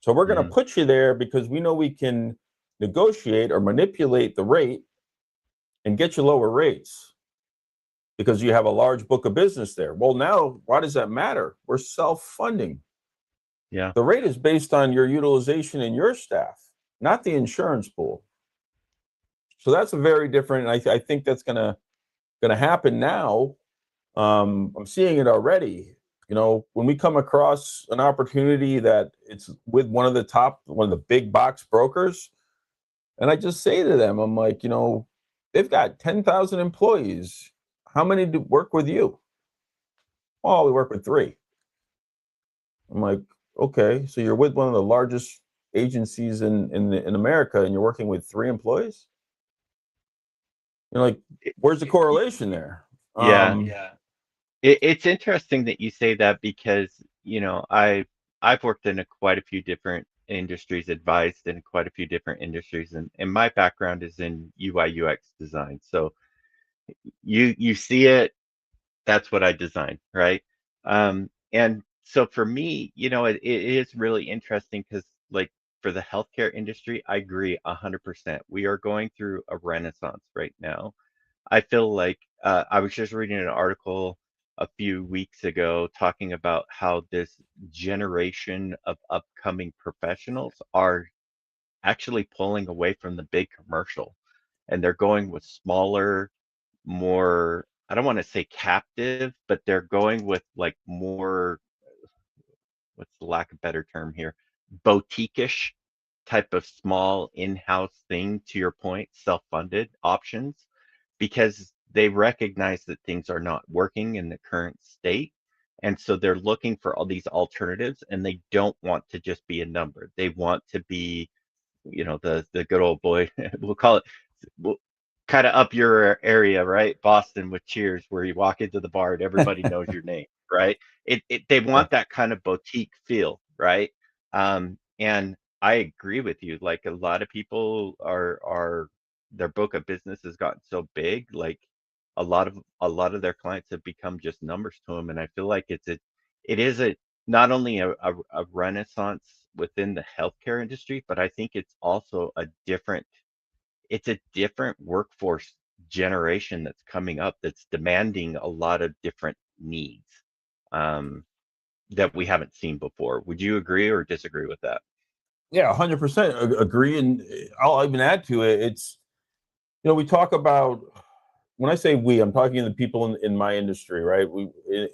So we're going to Hmm. put you there because we know we can negotiate or manipulate the rate and get you lower rates because you have a large book of business there. Well, now, why does that matter? We're self-funding. Yeah. The rate is based on your utilization and your staff, not the insurance pool. So that's a very different. I think that's gonna happen now. I'm seeing it already. When we come across an opportunity that it's with one of the big box brokers, and I just say to them, I'm like, they've got 10,000 employees. How many do work with you? Oh, we work with 3. I'm like, okay, so you're with one of the largest agencies in America, and you're working with 3 employees. Like, It- where's the y- correlation there? yeah. Yeah. It's interesting that you say that because, I've worked in quite a few different industries, advised in quite a few different industries, and my background is in UI UX design. So you see it, that's what I design, right? And so for me, it is really interesting because, like, for the healthcare industry, I agree 100%. We are going through a renaissance right now. I feel like I was just reading an article. a few weeks ago talking about how this generation of upcoming professionals are actually pulling away from the big commercial, and they're going with smaller, more, I don't want to say captive, but they're going with like more, what's the lack of better term here, boutique-ish type of small in-house thing, to your point, self-funded options, because they recognize that things are not working in the current state. And so they're looking for all these alternatives, and they don't want to just be a number. They want to be, the good old boy, we'll call it, we'll kind of up your area, right? Boston with Cheers, where you walk into the bar and everybody knows your name, right? They Yeah. want that kind of boutique feel, right? And I agree with you. Like a lot of people are their book of business has gotten so big, like a lot of their clients have become just numbers to them. And I feel like it is a not only a renaissance within the healthcare industry, but I think it's a different workforce generation that's coming up that's demanding a lot of different needs, um, that we haven't seen before. Would you agree or disagree with that? Yeah, 100% agree. And I'll even add to it. It's, we talk about, when I say we, I'm talking to the people in my industry, right?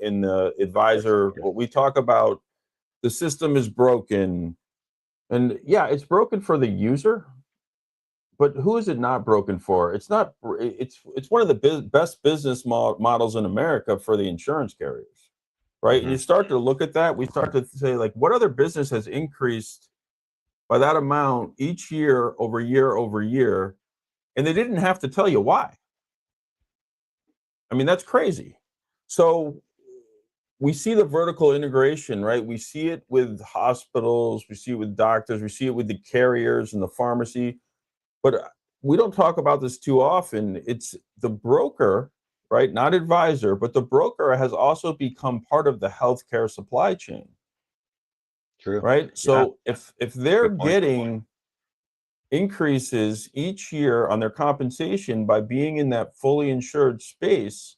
In the advisor, Yes. what we talk about, the system is broken. And yeah, it's broken for the user, but who is it not broken for? It's not, it's one of the best business models in America for the insurance carriers, right? And Hmm. you start to look at that, we start to say, like, what other business has increased by that amount each year over year over year, and they didn't have to tell you why. I mean, that's crazy. So we see the vertical integration, right? We see it with hospitals, we see it with doctors, we see it with the carriers and the pharmacy, but we don't talk about this too often. It's the broker, right? Not advisor, but the broker has also become part of the healthcare supply chain, True. right? Yeah. So if they're Good point. getting increases each year on their compensation by being in that fully insured space,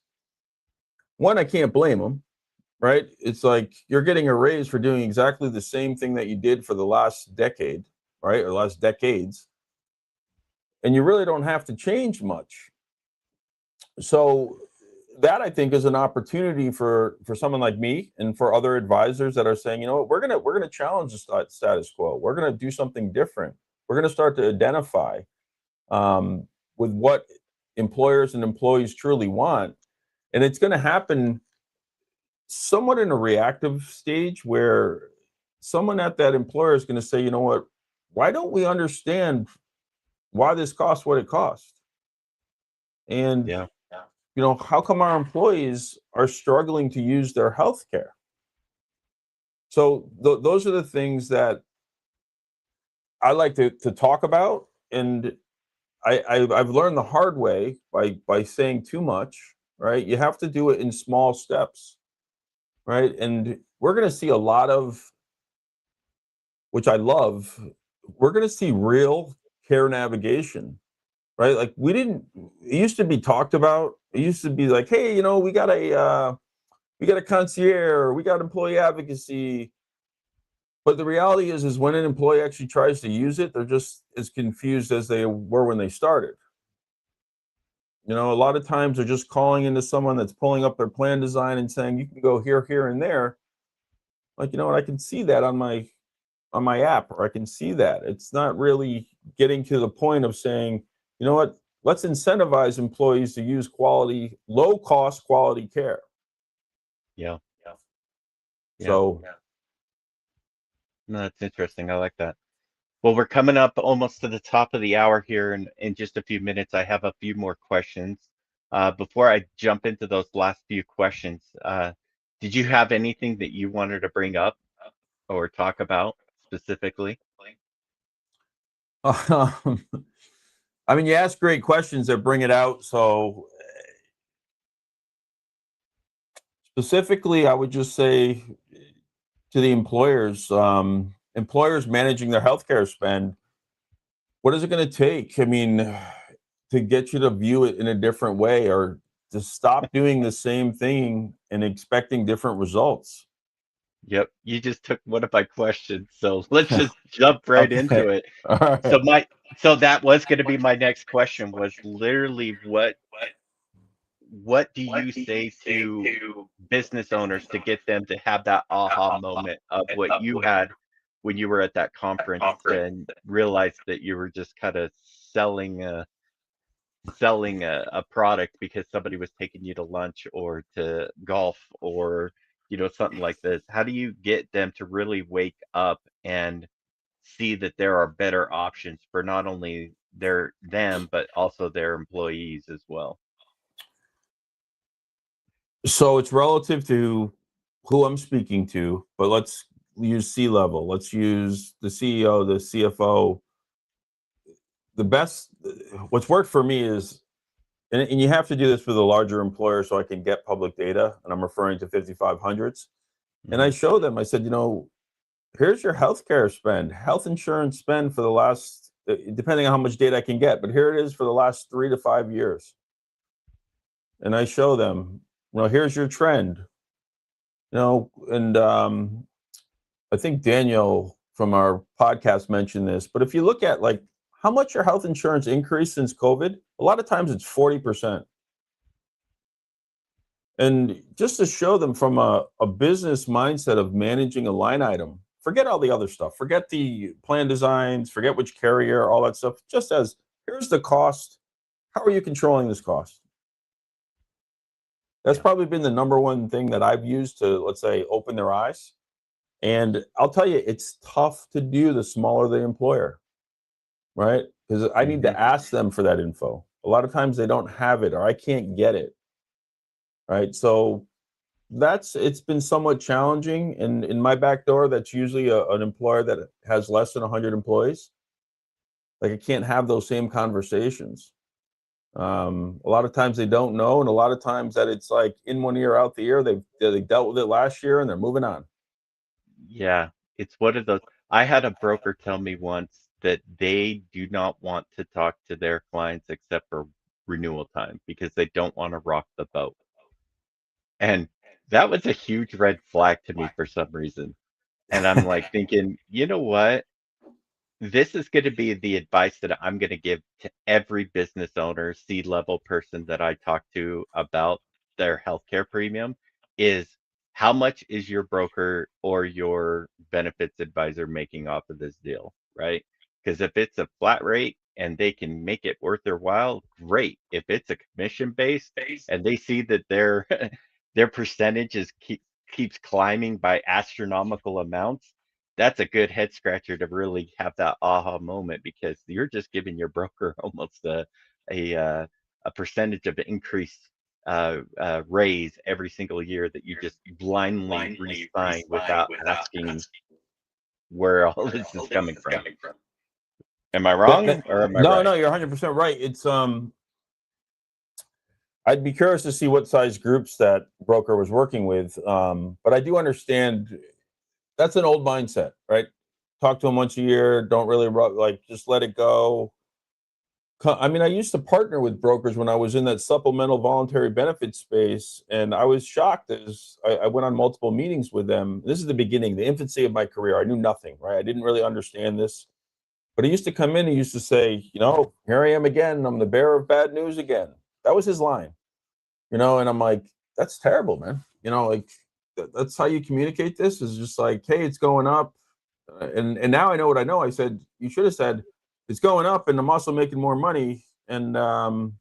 one, I can't blame them, right? It's like you're getting a raise for doing exactly the same thing that you did for the last decade, right? Or last decades. And you really don't have to change much. So that, I think, is an opportunity for someone like me and for other advisors that are saying, you know what, we're gonna challenge the status quo. We're gonna do something different. We're gonna start to identify with what employers and employees truly want. And it's going to happen somewhat in a reactive stage where someone at that employer is going to say, you know what, why don't we understand why this costs what it costs? And, Yeah. how come our employees are struggling to use their health care? So those are the things that I like to talk about. And I've learned the hard way by saying too much, right? You have to do it in small steps, right? And we're going to see a lot of, which I love, we're going to see real care navigation, right? Like it used to be talked about. It used to be like, hey, we got a concierge, we got employee advocacy. But the reality is when an employee actually tries to use it, they're just as confused as they were when they started. A lot of times they're just calling into someone that's pulling up their plan design and saying, you can go here, here, and there. Like, you know what, I can see that on my app, or I can see that. It's not really getting to the point of saying, you know what, let's incentivize employees to use quality, low cost quality care. Yeah. Yeah. So No, that's interesting. I like that. Well, we're coming up almost to the top of the hour here, and in just a few minutes, I have a few more questions. Before I jump into those last few questions, did you have anything that you wanted to bring up or talk about specifically? um, I mean, you ask great questions that bring it out. So specifically, I would just say to the employers managing their healthcare spend, what is it going to take? I mean, to get you to view it in a different way, or to stop doing the same thing and expecting different results. Yep, you just took one of my questions, so let's just jump right Okay. into it. All So right. my so that was going to be my next question was literally what do you say to business owners to get them to have that aha moment of what you had when you were at that conference and realized that you were just kind of selling a product because somebody was taking you to lunch or to golf or something like this. How do you get them to really wake up and see that there are better options for not only them but also their employees as well? So it's relative to who I'm speaking to, but let's use C-level. Let's use the CEO, the CFO. The best, what's worked for me is, and you have to do this with a larger employer so I can get public data, and I'm referring to 5500s. And I Hmm. show them, I said, here's your healthcare spend, health insurance spend for the last, depending on how much data I can get, but here it is for the last 3 to 5 years. And I show them, here's your trend, and I think Daniel from our podcast mentioned this, but if you look at like how much your health insurance increased since COVID, a lot of times it's 40%. And just to show them from a business mindset of managing a line item, forget all the other stuff, forget the plan designs, forget which carrier, all that stuff, just as here's the cost. How are you controlling this cost? That's Yeah. probably been the number one thing that I've used to, let's say, open their eyes. And I'll tell you, it's tough to do the smaller the employer, right? Because I need Hmm. to ask them for that info. A lot of times they don't have it or I can't get it, right? So it's been somewhat challenging. And in my back door, that's usually an employer that has less than 100 employees. Like I can't have those same conversations. A lot of times they don't know, and a lot of times that it's like in one ear, out the ear. They dealt with it last year and they're moving on. Yeah, it's one of those. I had a broker tell me once that they do not want to talk to their clients except for renewal time because they don't want to rock the boat. And that was a huge red flag to me for some reason. And I'm like thinking, you know what? This is going to be the advice that I'm going to give to every business owner, C-level person that I talk to about their healthcare premium is how much is your broker or your benefits advisor making off of this deal, right? Because if it's a flat rate and they can make it worth their while, great. If it's a commission based and they see that their their percentage keeps climbing by astronomical amounts, that's a good head scratcher to really have that aha moment because you're just giving your broker almost a uh, a percentage of increase raise every single year that you just blindly re-sign without asking where all this is coming from. Am I wrong or am I No, right? no, you're 100% right. I'd be curious to see what size groups that broker was working with. But I do understand that's an old mindset, right? Talk to them once a year. Don't really like just let it go. I mean, I used to partner with brokers when I was in that supplemental voluntary benefit space, and I was shocked as I went on multiple meetings with them. This is the beginning, the infancy of my career. I knew nothing, right? I didn't really understand this. But he used to come in and used to say, here I am again. I'm the bearer of bad news again. That was his line, and I'm like, that's terrible, man. Like that's how you communicate this is just like, hey, it's going up. And now I know what I know. I said, you should have said, it's going up and I'm also making more money. And I'm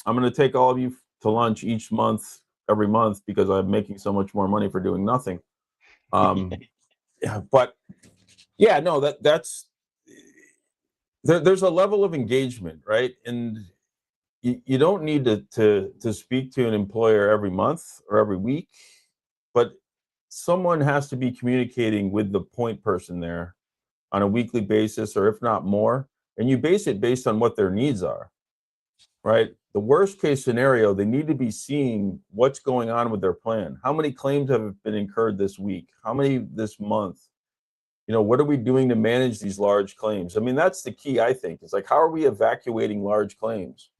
going to take all of you to lunch each month, every month, because I'm making so much more money for doing nothing. Yeah, but yeah, no, there's a level of engagement, right? And you don't need to speak to an employer every month or every week, but someone has to be communicating with the point person there on a weekly basis, or if not more, and you base it based on what their needs are, right? The worst case scenario, they need to be seeing what's going on with their plan. How many claims have been incurred this week? How many this month? What are we doing to manage these large claims? I mean, that's the key, I think. It's like, how are we evacuating large claims?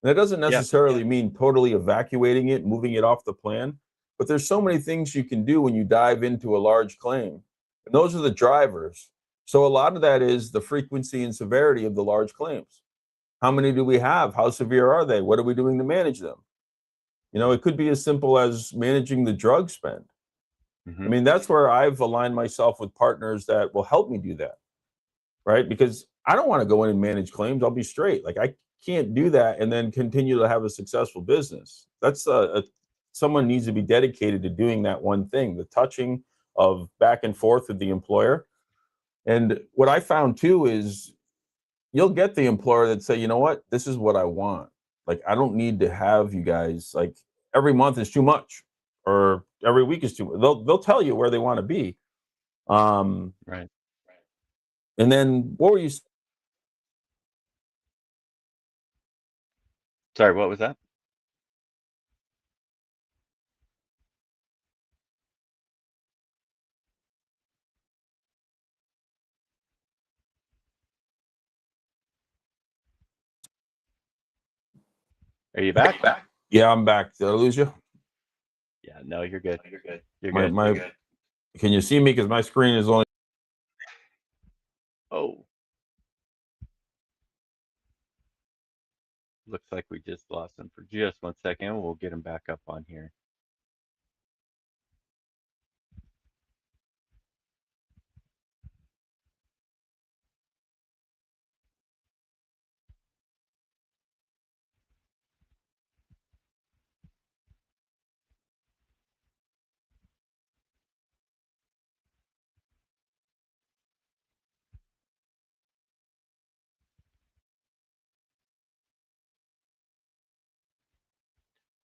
And that doesn't Yeah. necessarily mean totally evacuating it, moving it off the plan, but there's so many things you can do when you dive into a large claim. And those are the drivers. So a lot of that is the frequency and severity of the large claims. How many do we have? How severe are they? What are we doing to manage them? You know, it could be as simple as managing the drug spend. I Hmm. mean, that's where I've aligned myself with partners that will help me do that, right? Because I don't want to go in and manage claims. I'll be straight. Like, I can't do that and then continue to have a successful business. That's someone needs to be dedicated to doing that one thing, the touching of back and forth with the employer. And what I found too is you'll get the employer that say, you know what, this is what I want. Like, I don't need to have you guys, like, every month is too much or every week is too much. They'll tell you where they want to be. Um, Right. and then what were you? Sorry, what was that? Are you back? Yeah, I'm back. Did I lose you? Yeah, no, you're good. You're My good. my. Can you see me? Because my screen is only. Oh, looks like we just lost him for just 1 second. We'll get him back up on here.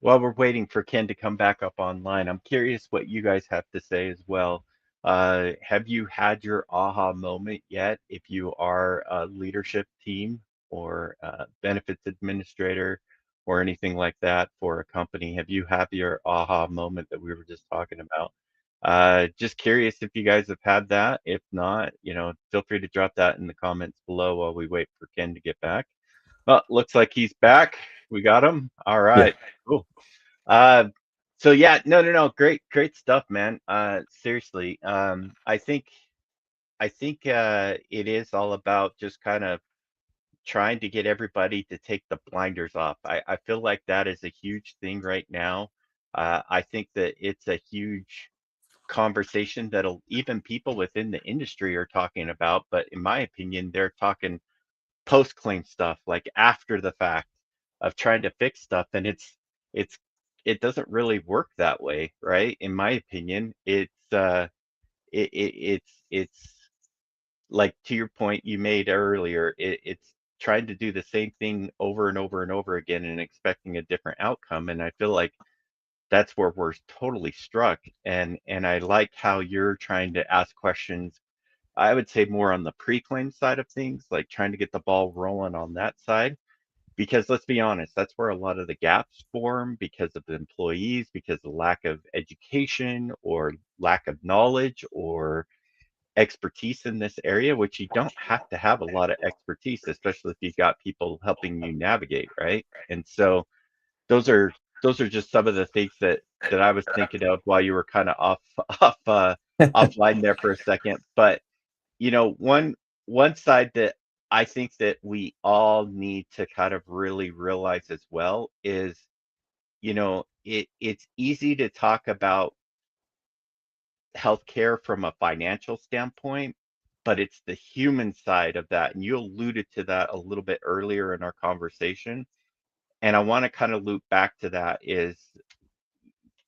While we're waiting for Ken to come back up online, I'm curious what you guys have to say as well. Have you had your aha moment yet? If you are a leadership team or benefits administrator or anything like that for a company, have you had your aha moment that we were just talking about? Just curious if you guys have had that. If not, feel free to drop that in the comments below while we wait for Ken to get back. Oh, looks like he's back. We got him. All Yeah. right. Cool. Uh, so yeah, no, great stuff, man. Seriously, I think it is all about just kind of trying to get everybody to take the blinders off. I feel like that is a huge thing right now. I think that it's a huge conversation that'll even people within the industry are talking about, but in my opinion, they're talking post claim stuff, like after the fact of trying to fix stuff, and it's it doesn't really work that way, right? In my opinion, it's like to your point you made earlier, it's trying to do the same thing over and over and over again and expecting a different outcome. And I feel like that's where we're totally struck. And I like how you're trying to ask questions. I would say more on the pre-claim side of things, like trying to get the ball rolling on that side. Because let's be honest, that's where a lot of the gaps form because of the employees, because of lack of education or lack of knowledge or expertise in this area, which you don't have to have a lot of expertise, especially if you've got people helping you navigate, right? And so those are those are just some of the things that I was thinking of while you were kind of off offline there for a second. But one side that I think that we all need to kind of really realize as well is, it's easy to talk about healthcare from a financial standpoint, but it's the human side of that. And you alluded to that a little bit earlier in our conversation. And I want to kind of loop back to that is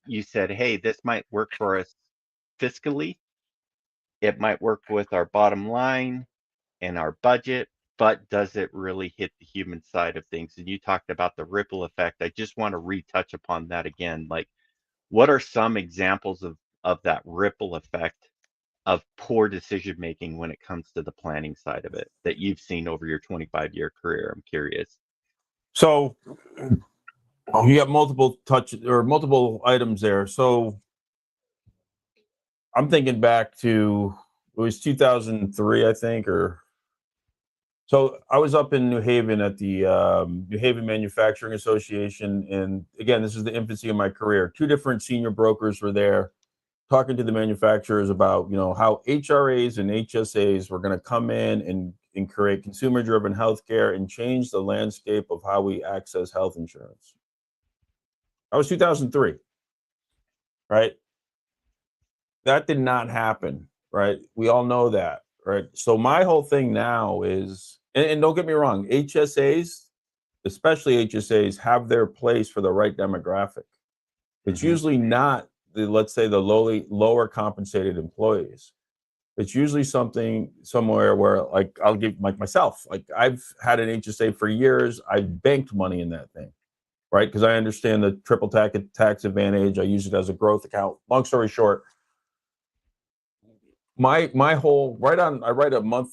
you said, hey, this might work for us fiscally. It might work with our bottom line and our budget, but does it really hit the human side of things? And you talked about the ripple effect. I just want to retouch upon that again. Like, what are some examples of that ripple effect of poor decision making when it comes to the planning side of it that you've seen over your 25-year career? I'm curious. So you have multiple touch or multiple items there. So I'm thinking back to it was 2003, I think, or So I was up in New Haven at the New Haven Manufacturing Association, and again, this is the infancy of my career. Two different senior brokers were there, talking to the manufacturers about, how HRAs and HSAs were going to come in and create consumer-driven healthcare and change the landscape of how we access health insurance. That was 2003, right? That did not happen, right? We all know that, right? So my whole thing now is, and don't get me wrong, HSAs, especially HSAs, have their place for the right demographic. It's usually not let's say the lower compensated employees. It's usually somewhere where, like, I'll give like myself, like I've had an HSA for years. I've banked money in that thing, right? Because I understand the triple tax advantage. I use it as a growth account. Long story short, my whole I write a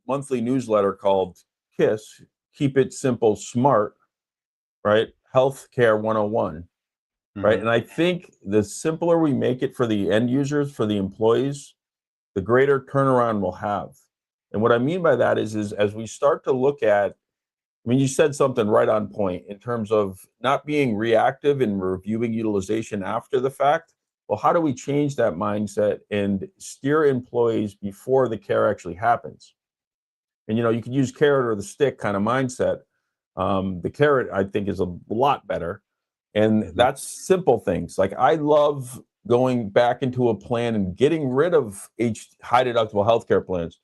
monthly newsletter called KISS, Keep It Simple Smart, right? Healthcare 101. Right. And I think the simpler we make it for the end users, for the employees, the greater turnaround we'll have. And what I mean by that is as we start to look at, you said something right on point in terms of not being reactive and reviewing utilization after the fact. Well, how do we change that mindset and steer employees before the care actually happens? And, you can use carrot or the stick kind of mindset. The carrot, I think, is a lot better. And that's simple things. Like, I love going back into a plan and getting rid of high deductible healthcare plans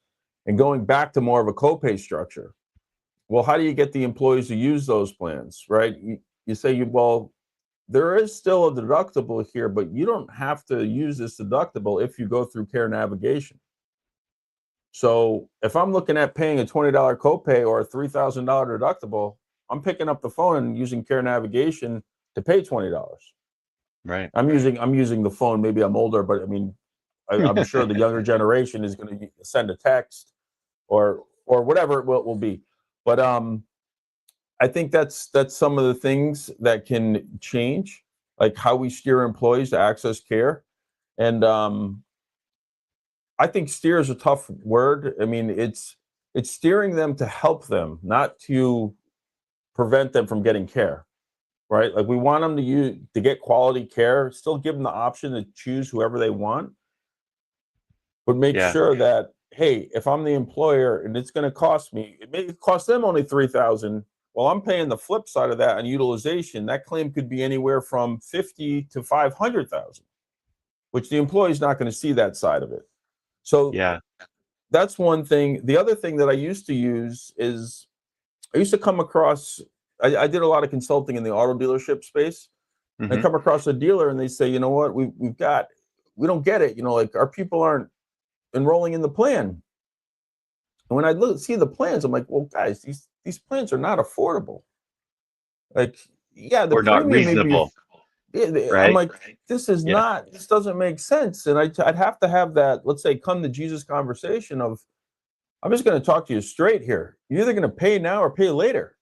and going back to more of a copay structure. Well, how do you get the employees to use those plans, right? You say, well, there is still a deductible here, but you don't have to use this deductible if you go through care navigation. So if I'm looking at paying a $20 copay or a $3,000 deductible, I'm picking up the phone and using care navigation to pay $20. Right. I'm using the phone. Maybe I'm older, but I'm sure the younger generation is going to send a text or whatever it will be. But I think that's some of the things that can change, like how we steer employees to access care. And I think steer is a tough word. It's steering them to help them, not to prevent them from getting care. Right? Like, we want them to get quality care, still give them the option to choose whoever they want, but make sure that, hey, if I'm the employer and it's going to cost me, it may cost them only $3,000. Well, I'm paying the flip side of that on utilization. That claim could be anywhere from $50,000 to $500,000, which the employee is not going to see that side of it. So that's one thing. The other thing that I used to use is I used to come across, I did a lot of consulting in the auto dealership space. And I come across a dealer and they say, you know what, we don't get it. Like, our people aren't enrolling in the plan. And when I see the plans, I'm like, well, guys, these plans are not affordable. Like, yeah, the or not premium reasonable. Right? I'm like, this doesn't make sense. And I'd have to have that, let's say, come to Jesus conversation of, I'm just going to talk to you straight here. You're either going to pay now or pay later.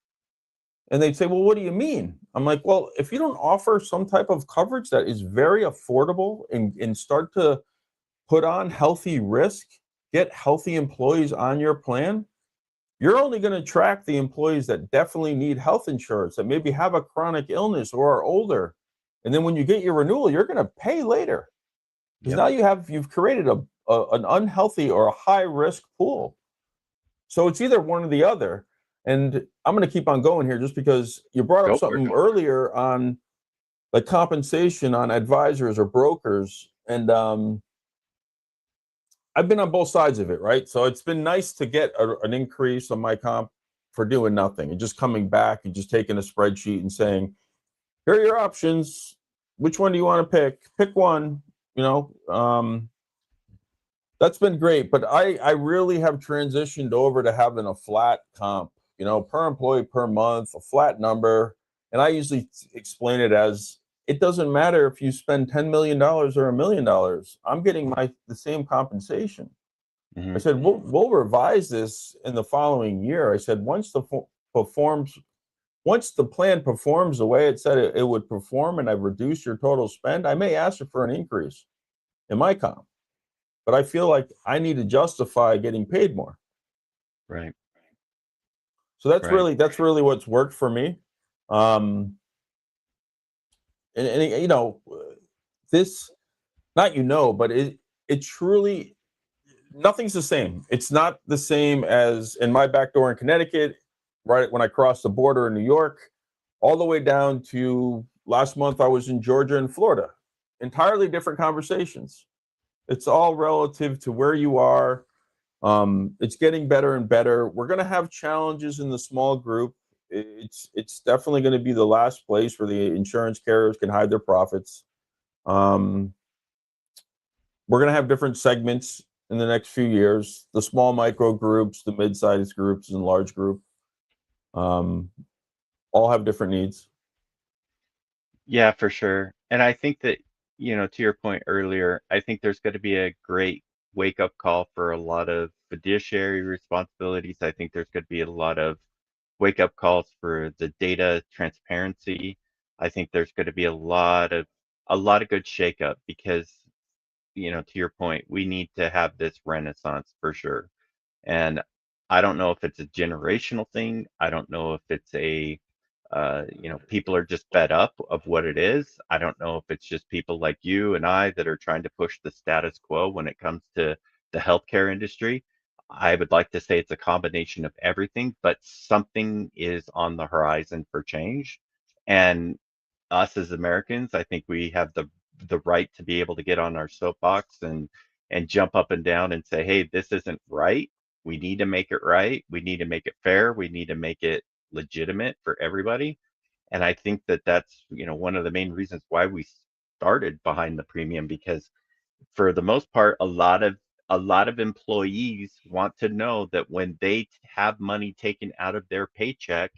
And they'd say, well, what do you mean? I'm like, well, if you don't offer some type of coverage that is very affordable and start to put on healthy risk, get healthy employees on your plan, you're only going to track the employees that definitely need health insurance, that maybe have a chronic illness or are older. And then when you get your renewal, you're going to pay later. Because now you've created an unhealthy or a high risk pool. So it's either one or the other. And I'm going to keep on going here just because you brought up something earlier on, like, compensation on advisors or brokers. And I've been on both sides of it, right? So it's been nice to get an increase on my comp for doing nothing and just coming back and just taking a spreadsheet and saying, here are your options. Which one do you want to pick? Pick one, that's been great. But I really have transitioned over to having a flat comp, per employee per month, a flat number. And I usually explain it as, it doesn't matter if you spend $10 million or $1 million. I'm getting the same compensation. I said, we'll revise this in the following year. I said, once the plan performs the way it said it would perform, and I've reduced your total spend, I may ask you for an increase in my comp. But I feel like I need to justify getting paid more. Right. So that's Right. really what's worked for me. Um, and you know, this, not, but it truly, nothing's the same. It's not the same as in my back door in Connecticut, right when I crossed the border in New York, all the way down to last month I was in Georgia and Florida. Entirely different conversations. It's all relative to where you are. It's getting better and better. We're going to have challenges in the small group. It's definitely going to be the last place where the insurance carriers can hide their profits. Um, we're going to have different segments in the next few years: the small micro groups, the mid-sized groups, and large group. Um, all have different needs. Yeah, for sure. And I think that, to your point earlier, I think there's going to be a great wake-up call for a lot of fiduciary responsibilities. I think there's going to be a lot of wake-up calls for the data transparency. I think there's going to be a lot of good shakeup because, to your point, we need to have this renaissance for sure. And I don't know if it's a generational thing. I don't know if it's people are just fed up of what it is. I don't know if it's just people like you and I that are trying to push the status quo when it comes to the healthcare industry. I would like to say it's a combination of everything, but something is on the horizon for change. And us as Americans, I think we have the right to be able to get on our soapbox and jump up and down and say, hey, this isn't right. We need to make it right. We need to make it fair. We need to make it legitimate for everybody. And I think that that's, one of the main reasons why we started behind the premium because for the most part, a lot of employees want to know that when they have money taken out of their paycheck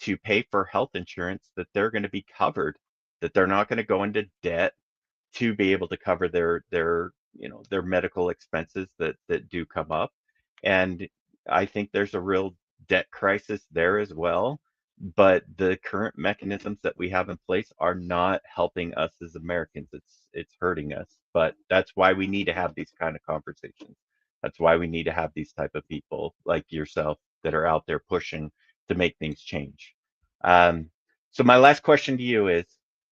to pay for health insurance, that they're going to be covered, that they're not going to go into debt to be able to cover their medical expenses that do come up. And I think there's a real debt crisis there as well. But the current mechanisms that we have in place are not helping us as Americans. It's hurting us. But that's why we need to have these kind of conversations. That's why we need to have these type of people like yourself that are out there pushing to make things change. Um, so my last question to you is,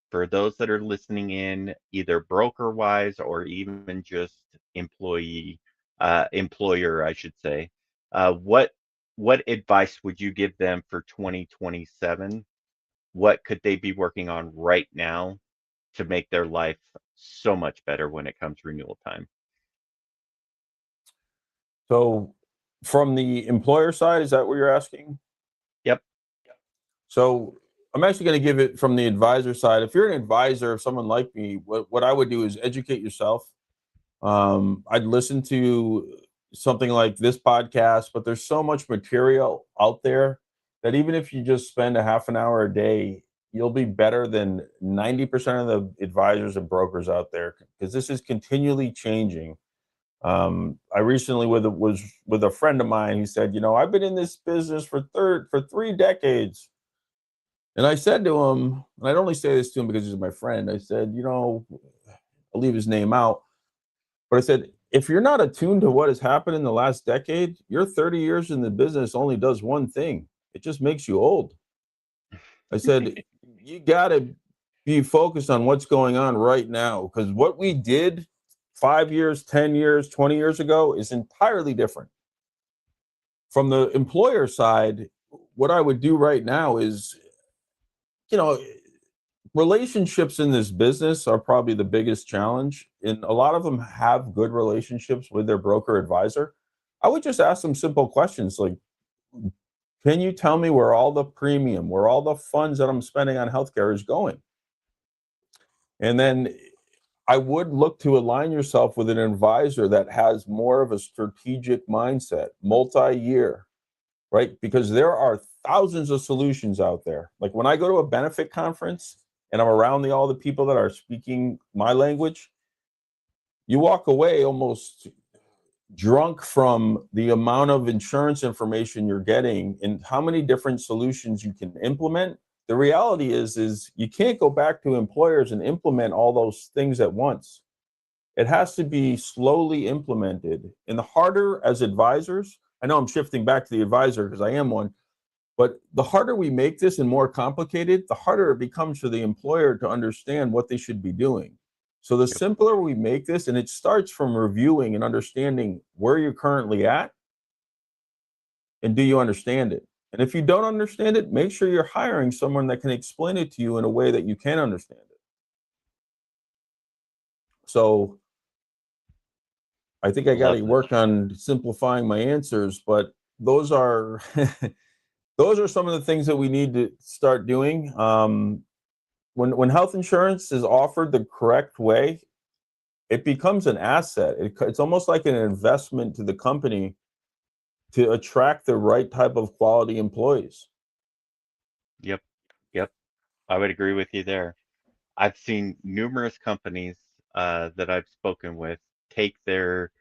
for those that are listening in, either broker wise or even just employer, I should say, what advice would you give them for 2027? What could they be working on right now to make their life so much better when it comes renewal time? So, from the employer side, is that what you're asking? Yep. So I'm actually going to give it from the advisor side. If you're an advisor, someone like me, what I would do is educate yourself. I'd listen to something like this podcast, but there's so much material out there that even if you just spend a half an hour a day, you'll be better than 90% of the advisors and brokers out there because this is continually changing. I recently was with a friend of mine. He said, I've been in this business for 3 decades. And I said to him, and I'd only say this to him because he's my friend. I said, I'll leave his name out, but I said, if you're not attuned to what has happened in the last decade, your 30 years in the business only does one thing. It just makes you old. I said, you got to be focused on what's going on right now because what we did 5 years, 10 years, 20 years ago is entirely different. From the employer side, what I would do right now is, you know, relationships in this business are probably the biggest challenge. And a lot of them have good relationships with their broker advisor. I would just ask them simple questions like, can you tell me where all the premium, where all the funds that I'm spending on healthcare is going? And then I would look to align yourself with an advisor that has more of a strategic mindset, multi-year, right? Because there are thousands of solutions out there. Like when I go to a benefit conference and I'm around all the people that are speaking my language, you walk away almost drunk from the amount of insurance information you're getting and how many different solutions you can implement. The reality is you can't go back to employers and implement all those things at once. It has to be slowly implemented. And the harder as advisors, I know I'm shifting back to the advisor because I am one. But the harder we make this and more complicated, the harder it becomes for the employer to understand what they should be doing. So the simpler we make this, and it starts from reviewing and understanding where you're currently at, and do you understand it? And if you don't understand it, make sure you're hiring someone that can explain it to you in a way that you can understand it. So I think I got to work on simplifying my answers, but those are those are some of the things that we need to start doing. When health insurance is offered the correct way, it becomes an asset. It's almost like an investment to the company to attract the right type of quality employees. Yep. Yep. I would agree with you there. I've seen numerous companies that I've spoken with take their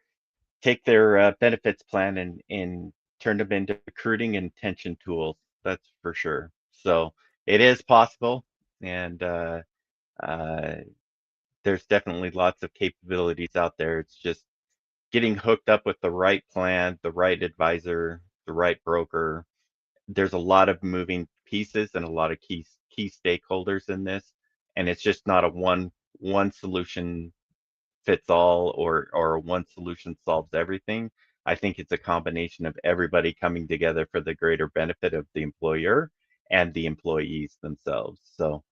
benefits plan and turn them into recruiting and retention tools. That's for sure. So it is possible, and uh, there's definitely lots of capabilities out there. It's just getting hooked up with the right plan, the right advisor, the right broker. There's a lot of moving pieces and a lot of key stakeholders in this, and it's just not a one solution fits all or one solution solves everything. I think it's a combination of everybody coming together for the greater benefit of the employer and the employees themselves. So,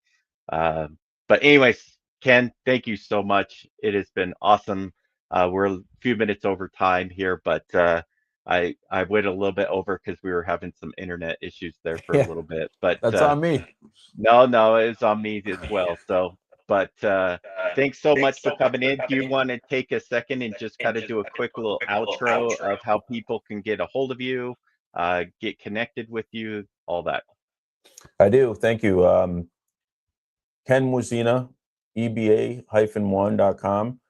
uh, but anyways, Ken, thank you so much. It has been awesome. We're a few minutes over time here, but I went a little bit over because we were having some internet issues there for a Yeah, little bit. But that's on me. no, it's on me as well. So, but thanks so much for coming in. Do you want to take a second and just kind of do a quick little outro of how people can get a hold of you, get connected with you, all that? I do. Thank you. Ken Wosczyna, EBA-1.com.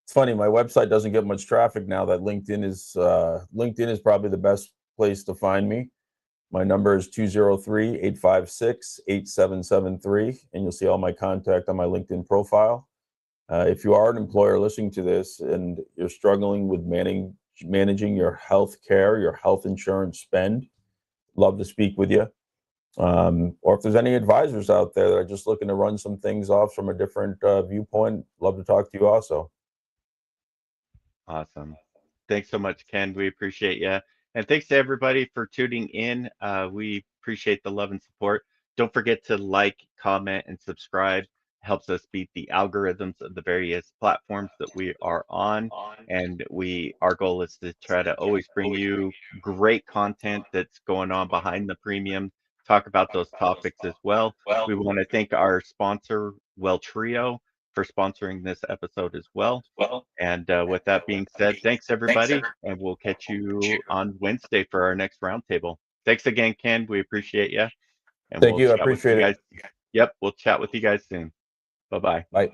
It's funny, my website doesn't get much traffic now that LinkedIn is probably the best place to find me. My number is 203-856-8773, and you'll see all my contact on my LinkedIn profile. If you are an employer listening to this and you're struggling with managing your health care, your health insurance spend, love to speak with you. Or if there's any advisors out there that are just looking to run some things off from a different viewpoint, love to talk to you also. Awesome. Thanks so much, Ken. We appreciate you. And thanks to everybody for tuning in. We appreciate the love and support. Don't forget to like, comment, and subscribe. Helps us beat the algorithms of the various platforms that we are on. And our goal is to try to always bring you great content that's going on behind the premium, talk about those topics as well. We want to thank our sponsor, Well Trio, for sponsoring this episode as well. And with that being said, thanks everybody, and we'll catch you on Wednesday for our next roundtable. Thanks again, Ken. We appreciate you, and Thank we'll you. I chat with you appreciate it. guys. Yep, we'll chat with you guys soon. Bye-bye. Bye.